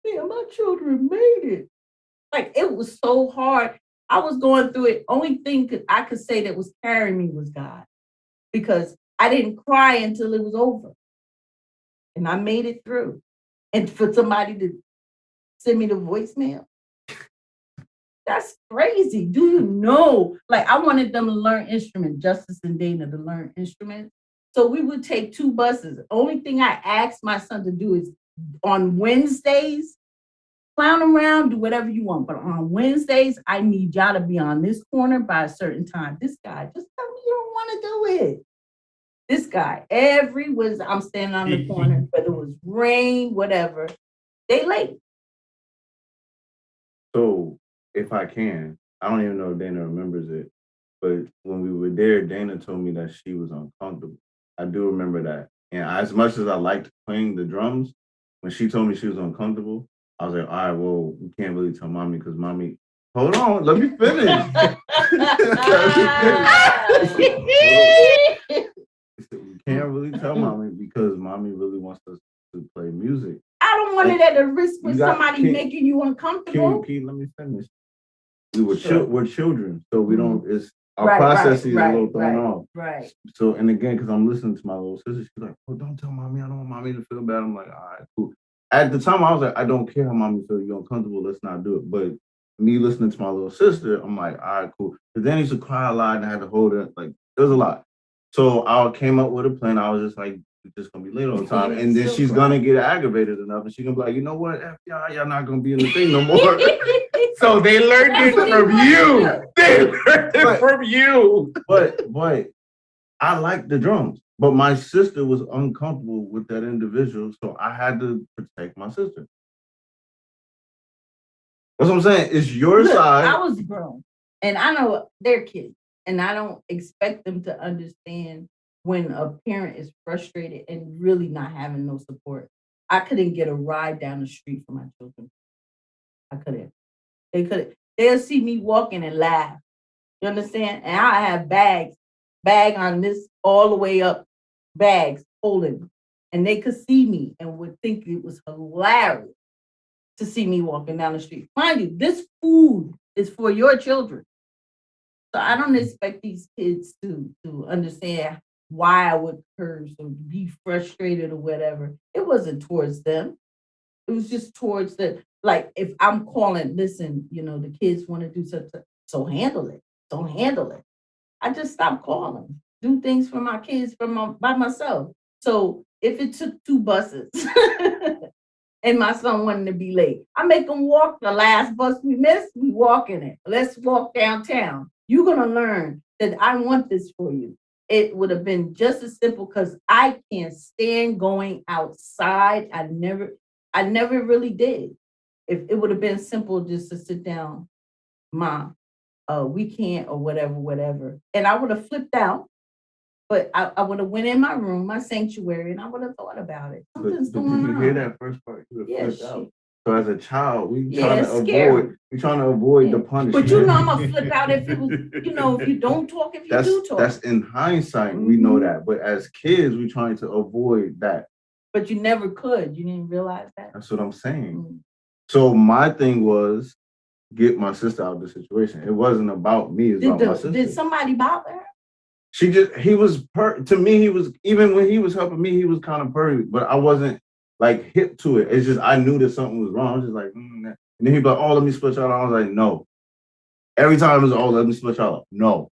yeah, my children made it. Like, it was so hard. I was going through it. Only thing I could say that was carrying me was God, because I didn't cry until it was over. And I made it through. And for somebody to send me the voicemail, that's crazy. Do you know? Like, I wanted them to learn instruments, Justice and Dana to learn instruments. So we would take 2 buses. The only thing I asked my son to do is on Wednesdays, clown around, do whatever you want. But on Wednesdays, I need y'all to be on this corner by a certain time. This guy, just tell me you don't want to do it. This guy, every Wednesday, I'm standing on the corner, whether it was rain, whatever, they late. So if I can, I don't even know if Dana remembers it, but when we were there, Dana told me that she was uncomfortable. I do remember that. And as much as I liked playing the drums, when she told me she was uncomfortable, I was like, all right, well, we can't really tell mommy because mommy, hold on, let me finish. We can't really tell mommy because mommy really wants us to play music. I don't want it at the risk of somebody making you uncomfortable. Can you let me finish? We're children, so we don't. It's our process is a little thrown off. Right. So and again, because I'm listening to my little sister, she's like, "Oh, don't tell mommy. I don't want mommy to feel bad." I'm like, "All right, cool." At the time, I was like, "I don't care how mommy feels. You're uncomfortable. Let's not do it." But me listening to my little sister, I'm like, "All right, cool." But then he used to cry a lot, and I had to hold it. Like there was a lot. So I came up with a plan. I was just like, "We're just gonna be late all the time," and then she's gonna get aggravated enough, and she's gonna be like, "You know what? F y'all not gonna be in the thing no more." So they learned it from you. They learned it from you. But I like the drums. But my sister was uncomfortable with that individual, so I had to protect my sister. That's what I'm saying. It's your side. I was grown, and I know they're kids, and I don't expect them to understand when a parent is frustrated and really not having no support. I couldn't get a ride down the street for my children. I couldn't. They couldn't. They'll see me walking and laugh. You understand? And I have bag on this all the way up, bags holding, and they could see me and would think it was hilarious to see me walking down the street. Mind you, this food is for your children. So I don't expect these kids to understand why I would curse or be frustrated or whatever. It wasn't towards them. It was just towards like if I'm calling, listen, the kids want to do something, so handle it. Don't handle it. I just stopped calling. Do things for my kids by myself. So if it took 2 buses and my son wanted to be late, I make him walk the last bus we missed. We walking it. Let's walk downtown. You're gonna learn that I want this for you. It would have been just as simple because I can't stand going outside. I never really did. If it would have been simple just to sit down, Mom, we can't or whatever. And I would have flipped out, but I would have went in my room, my sanctuary, and I would have thought about it. Something's going on. Did you hear that first part? You flipped out. So as a child, we trying to avoid the punishment. But I'm gonna flip out if it was, if you don't talk, if you do talk. That's in hindsight, we know that. But as kids, we trying to avoid that. But you never could. You didn't realize that. That's what I'm saying. So my thing was get my sister out of the situation. It wasn't about me. It's about my sister. Did somebody bother her? He was to me, he was, even when he was helping me, he was kind of perfect, but I wasn't like hip to it. It's just, I knew that something was wrong. I was just like, And then he'd be like, oh, let me split y'all up. I was like, no. Every time it was, oh, let me split y'all up. No.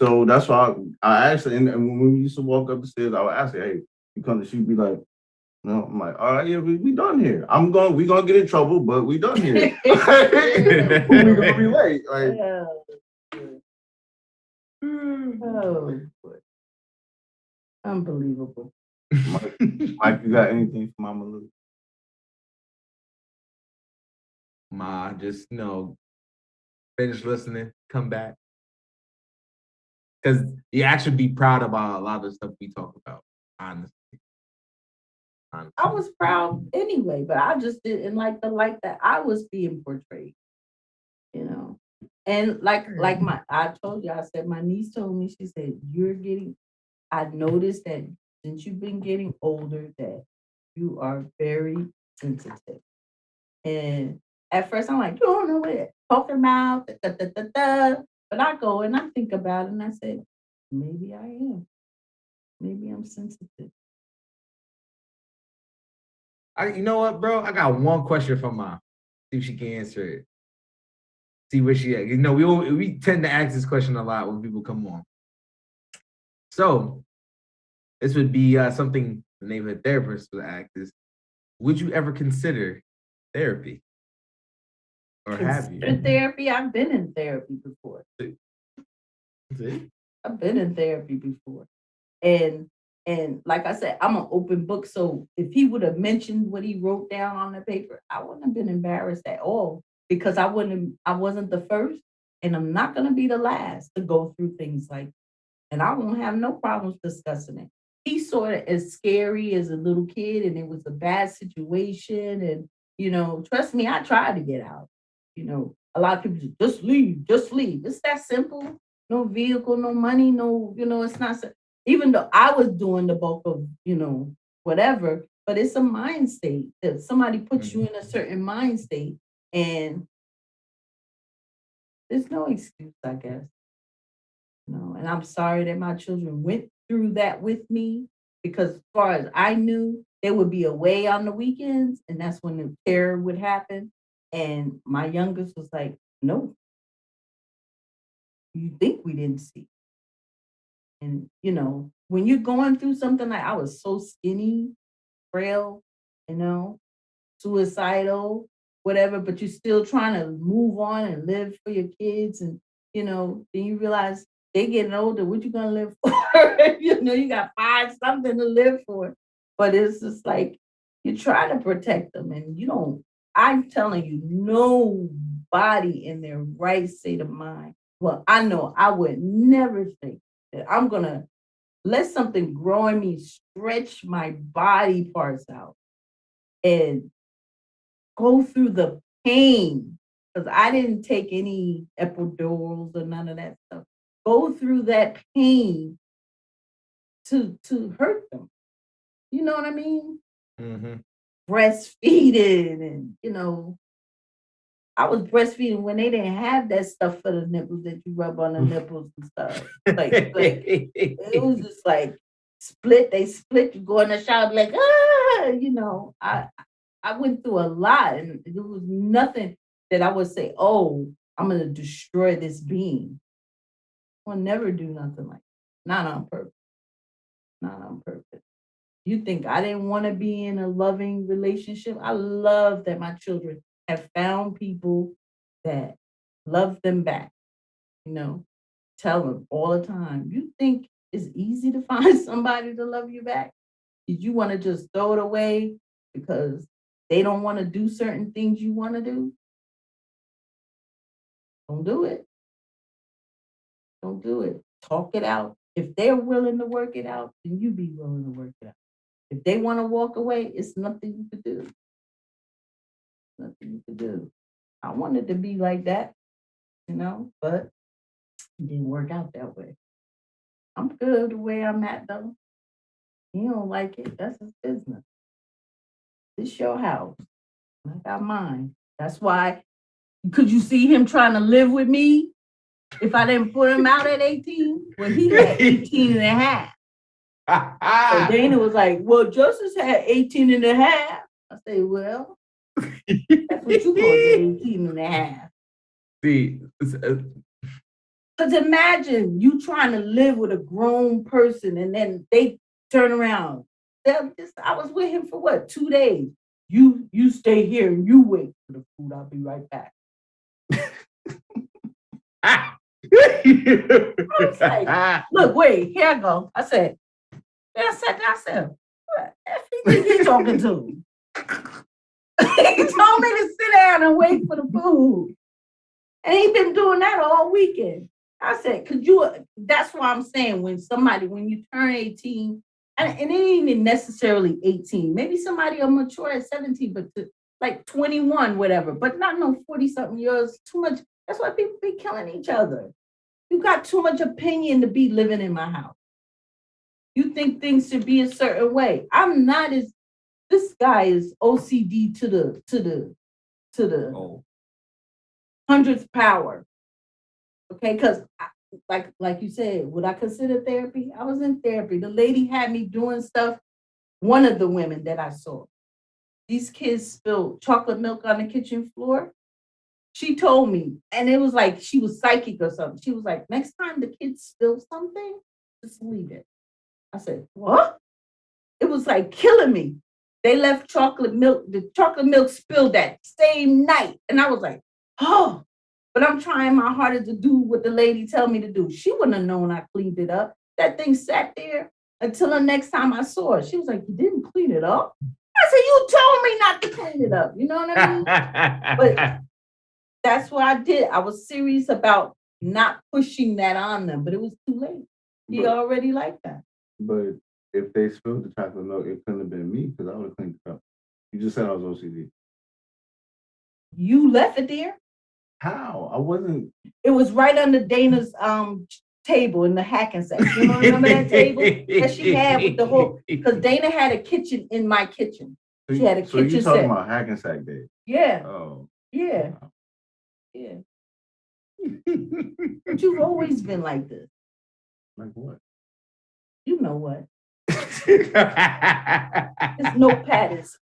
So that's why I actually, and when we used to walk up the stairs, I would ask her, hey, you come, she'd be like, no. I'm like, all right, yeah, we done here. We gonna get in trouble, but we done here. We gonna be late. Like, oh, unbelievable. Mike, you got anything for Mama Lou? Ma, just finish listening, come back. Because you actually be proud about a lot of the stuff we talk about, honestly. I was proud anyway, but I just didn't like the light that I was being portrayed, And I told you, I said, my niece told me, she said, I noticed that since you've been getting older, that you are very sensitive. And at first I'm like, you don't know what you're talking about, But I go and I think about it and I said, maybe I am. Maybe I'm sensitive. You know what, bro? I got one question for Mom. See if she can answer it. See where she at. We tend to ask this question a lot when people come on. So this would be something the neighborhood therapist would ask is, would you ever consider therapy? Or have you? Therapy? I've been in therapy before. See? I've been in therapy before. And And like I said, I'm an open book. So if he would have mentioned what he wrote down on the paper, I wouldn't have been embarrassed at all because I wasn't the first and I'm not going to be the last to go through things like that. And I won't have no problems discussing it. He saw it as scary as a little kid and it was a bad situation. And, trust me, I tried to get out. A lot of people just leave. It's that simple. No vehicle, no money, no, it's not even though I was doing the bulk of, whatever, but it's a mind state that somebody puts you in a certain mind state and there's no excuse, I guess. And I'm sorry that my children went through that with me because as far as I knew, they would be away on the weekends and that's when the terror would happen. And my youngest was like, no, you think we didn't see. And, when you're going through something like I was so skinny, frail, suicidal, whatever, but you're still trying to move on and live for your kids. And, then you realize they getting older. What you going to live for? You got 5 something to live for. But it's just like you try to protect them and I'm telling you, nobody in their right state of mind. Well, I know I would never think that I'm going to let something grow in me, stretch my body parts out and go through the pain. Because I didn't take any epidurals or none of that stuff. Go through that pain to hurt them. You know what I mean? Mm-hmm. Breastfeeding and, I was breastfeeding when they didn't have that stuff for the nipples that you rub on the nipples and stuff. Like it was just like they split, you go in the shower, like, I went through a lot and there was nothing that I would say, oh, I'm going to destroy this being. I'll never do nothing like that. Not on purpose. Not on purpose. You think I didn't want to be in a loving relationship? I love that my children have found people that love them back. Tell them all the time. You think it's easy to find somebody to love you back? Did you want to just throw it away because they don't want to do certain things you want to do? Don't do it. Don't do it. Talk it out. If they're willing to work it out, then you be willing to work it out. If they want to walk away, it's nothing you could do. Nothing you could do. I wanted to be like that, but it didn't work out that way. I'm good the way I'm at, though. You don't like it, that's his business. It's your house. I got mine. That's why, could you see him trying to live with me if I didn't put him out at 18? Well, he had 18 and a half. So Dana was like, well, Justice had 18 and a half. I say, well, that's what you call 18 and a half. See, because imagine you trying to live with a grown person and then they turn around. I was with him for what, 2 days? You stay here and you wait for the food. I'll be right back. I was like, look, wait, here I go. I said, what the think he talking to? He told me to sit down and wait for the food. And he been doing that all weekend. I said, that's why I'm saying when you turn 18, and it ain't even necessarily 18, maybe somebody will mature at 17, but like 21, whatever, but not no 40-something years, too much. That's why people be killing each other. You got too much opinion to be living in my house. You think things should be a certain way. This guy is OCD to the 100th power. Okay, because like you said, would I consider therapy? I was in therapy. The lady had me doing stuff. One of the women that I saw, these kids spilled chocolate milk on the kitchen floor. She told me, and it was like she was psychic or something. She was like, next time the kids spill something, just leave it. I said, what? It was like killing me. They left chocolate milk. The chocolate milk spilled that same night. And I was like, oh, but I'm trying my hardest to do what the lady tell me to do. She wouldn't have known I cleaned it up. That thing sat there until the next time I saw her. She was like, "You didn't clean it up?" I said, "You told me not to clean it up." You know what I mean? But that's what I did. I was serious about not pushing that on them, but it was too late. He already liked that. But if they spilled the chocolate milk, it couldn't have been me because I would have cleaned the cup. You just said I was OCD. You left it there? How? I wasn't. It was right under Dana's table in the hacking section. You know, remember that table that she had with the whole? Because Dana had a kitchen in my kitchen. She had a kitchen. So you talking about Hackensack Day? Yeah. Oh. Yeah. Yeah. But you've always been like this. Like what? You know what? This notepad is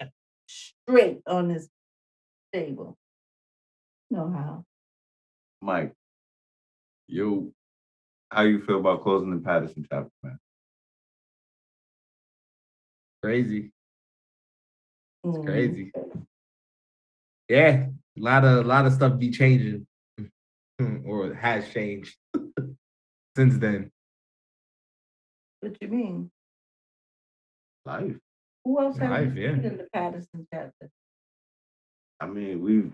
straight on this table. You know how? Mike, how you feel about closing the Paterson chapter, man? Crazy. It's crazy. Yeah, a lot of stuff be changing, or has changed since then. What you mean? Life. Who else have Life, yeah. in the Paterson chapter? I mean, we've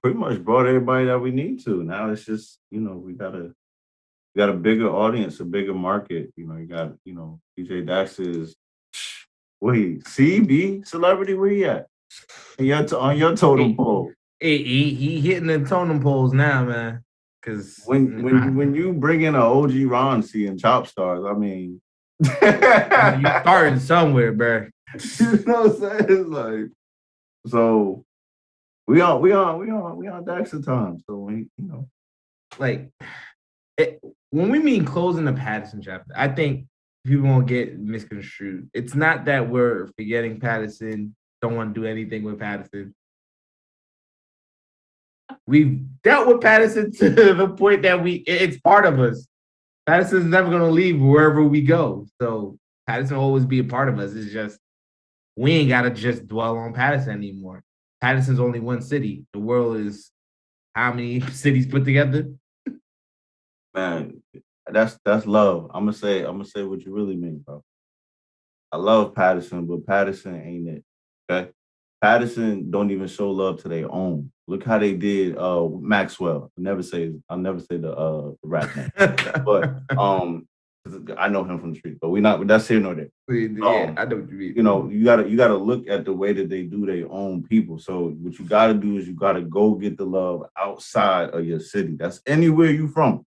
pretty much brought everybody that we need to. Now it's just, we got a bigger audience, a bigger market. You got, DJ Dax is, wait, CB celebrity, where you at? On your totem pole. He hitting the totem poles now, man. Because when you bring in an OG Ron C and Chop Stars, I mean, you started somewhere, bro. You know what I'm saying? It's like, so we on Daxter time. So like when we mean closing the Paterson chapter, I think people won't get misconstrued. It's not that we're forgetting Paterson, don't want to do anything with Paterson. We've dealt with Paterson to the point that it's part of us. Paterson's never going to leave wherever we go. So Paterson will always be a part of us. It's just, we ain't got to just dwell on Paterson anymore. Paterson's only one city. The world is how many cities put together? Man, that's love. I'm gonna say what you really mean, bro. I love Paterson, but Paterson ain't it. Okay? Paterson don't even show love to their own. Look how they did Maxwell. I'll never say the rap name. But I know him from the street, but that's here nor there. Yeah, I know what you mean. You gotta look at the way that they do their own people. So what you gotta do is you gotta go get the love outside of your city. That's anywhere you from.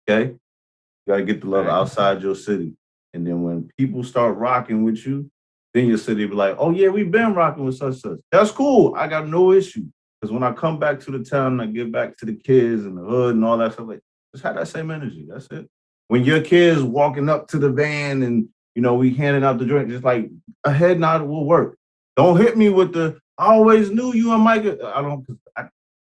Okay? You gotta get the love outside your city. And then when people start rocking with you, then your city be like, oh yeah, we've been rocking with such. That's cool. I got no issue. Because when I come back to the town and I give back to the kids and the hood and all that stuff, like, just have that same energy. That's it. When your kids walking up to the van and we handing out the drink, just like a head nod will work. Don't hit me with the I always knew you and Mike. I don't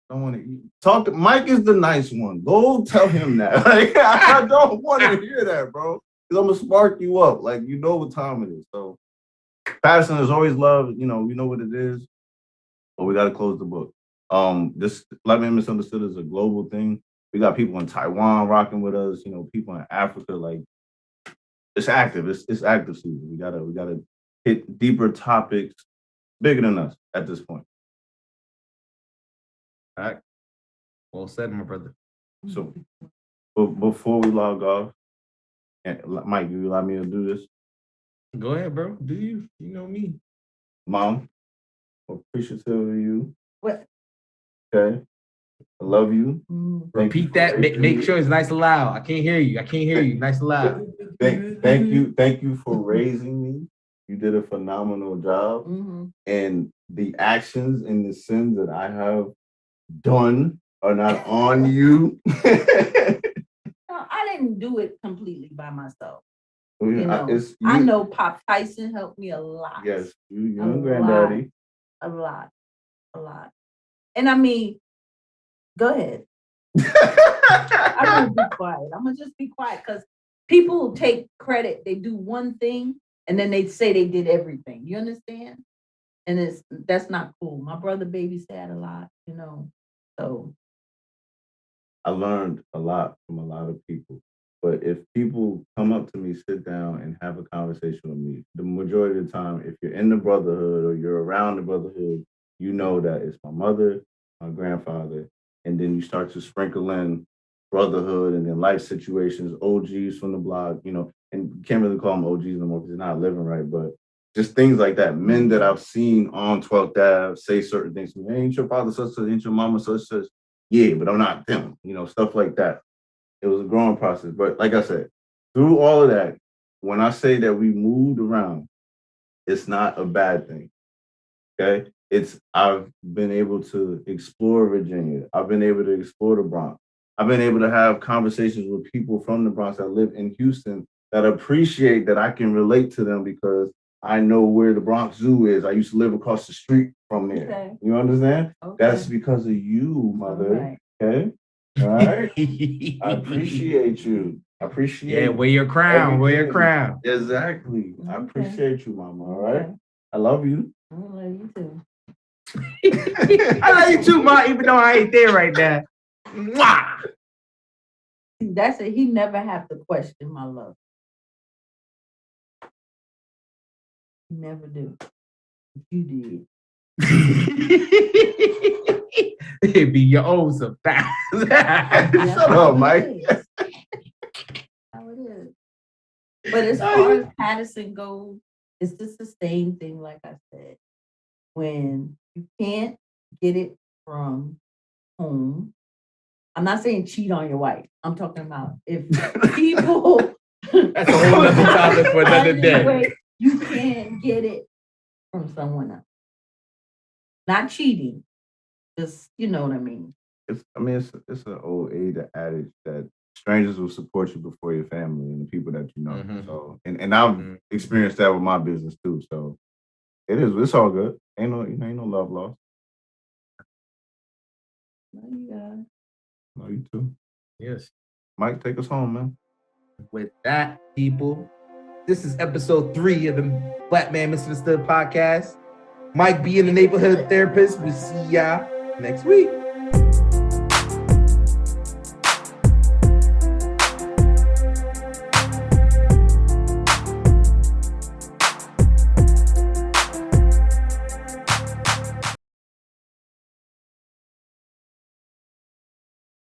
want to talk to Mike is the nice one. Go tell him that. Like, I don't want to hear that, bro. Because I'm gonna spark you up. Like, you know what time it is. So Paterson is always love, we know what it is, but we gotta close the book. This Black Man Misunderstood is a global thing. We got people in Taiwan rocking with us, people in Africa, like it's active. It's active season. We gotta hit deeper topics bigger than us at this point. All right. Well said, my brother. So, but before we log off, Mike, you allow me to do this? Go ahead, bro. Do you? You know me. Mom, appreciative of you. What? Okay. I love you. Repeat that. Make sure it's nice and loud. I can't hear you. Nice and loud. Thank you for raising me. You did a phenomenal job. Mm-hmm. And the actions and the sins that I have done are not on you. No, I didn't do it completely by myself. I know Pop Tyson helped me a lot. Yes, you and Granddaddy. A lot. And I mean, go ahead. I'm gonna be quiet. I'm gonna just be quiet because people take credit. They do one thing and then they say they did everything. You understand? And that's not cool. My brother babysat a lot, so. I learned a lot from a lot of people. But if people come up to me, sit down, and have a conversation with me, the majority of the time, if you're in the brotherhood or you're around the brotherhood, you know that it's my mother, my grandfather, and then you start to sprinkle in brotherhood and then life situations, OGs from the block, and you can't really call them OGs no more because they're not living right, but just things like that. Men that I've seen on 12th Ave say certain things to me. Hey, ain't your father such, ain't your mama such. Yeah, but I'm not them, stuff like that. It was a growing process. But like I said, through all of that, when I say that we moved around, it's not a bad thing. Okay? I've been able to explore Virginia. I've been able to explore the Bronx. I've been able to have conversations with people from the Bronx that live in Houston that appreciate that I can relate to them because I know where the Bronx Zoo is. I used to live across the street from there. Okay. You understand? Okay. That's because of you, mother. Right. Okay? All right? I appreciate you. I appreciate wear your crown. Wear your crown. Exactly. Okay. I appreciate you, mama. All right? Okay. I love you. I love you too. I love you too, Ma, even though I ain't there right now. Mwah! That's it. He never have to question my love. He never do. You did. It'd be your own surprise. Shut up, Mike. How it is. But as far as Paterson goes, it's just the same thing, like I said. When you can't get it from home, I'm not saying cheat on your wife. I'm talking about if people. That's a whole other topic for another day. You can't get it from someone else. Not cheating. Just, you know what I mean. It's an old age adage that strangers will support you before your family and the people that you know. Mm-hmm. So and I've experienced that with my business too. So it's all good. Ain't no love lost. Love you guys. Love you too. Yes. Mike, take us home, man. With that, people, this is episode 3 of the Black Man Misunderstood podcast. Mike B in the Neighborhood Therapist. We see y'all next week.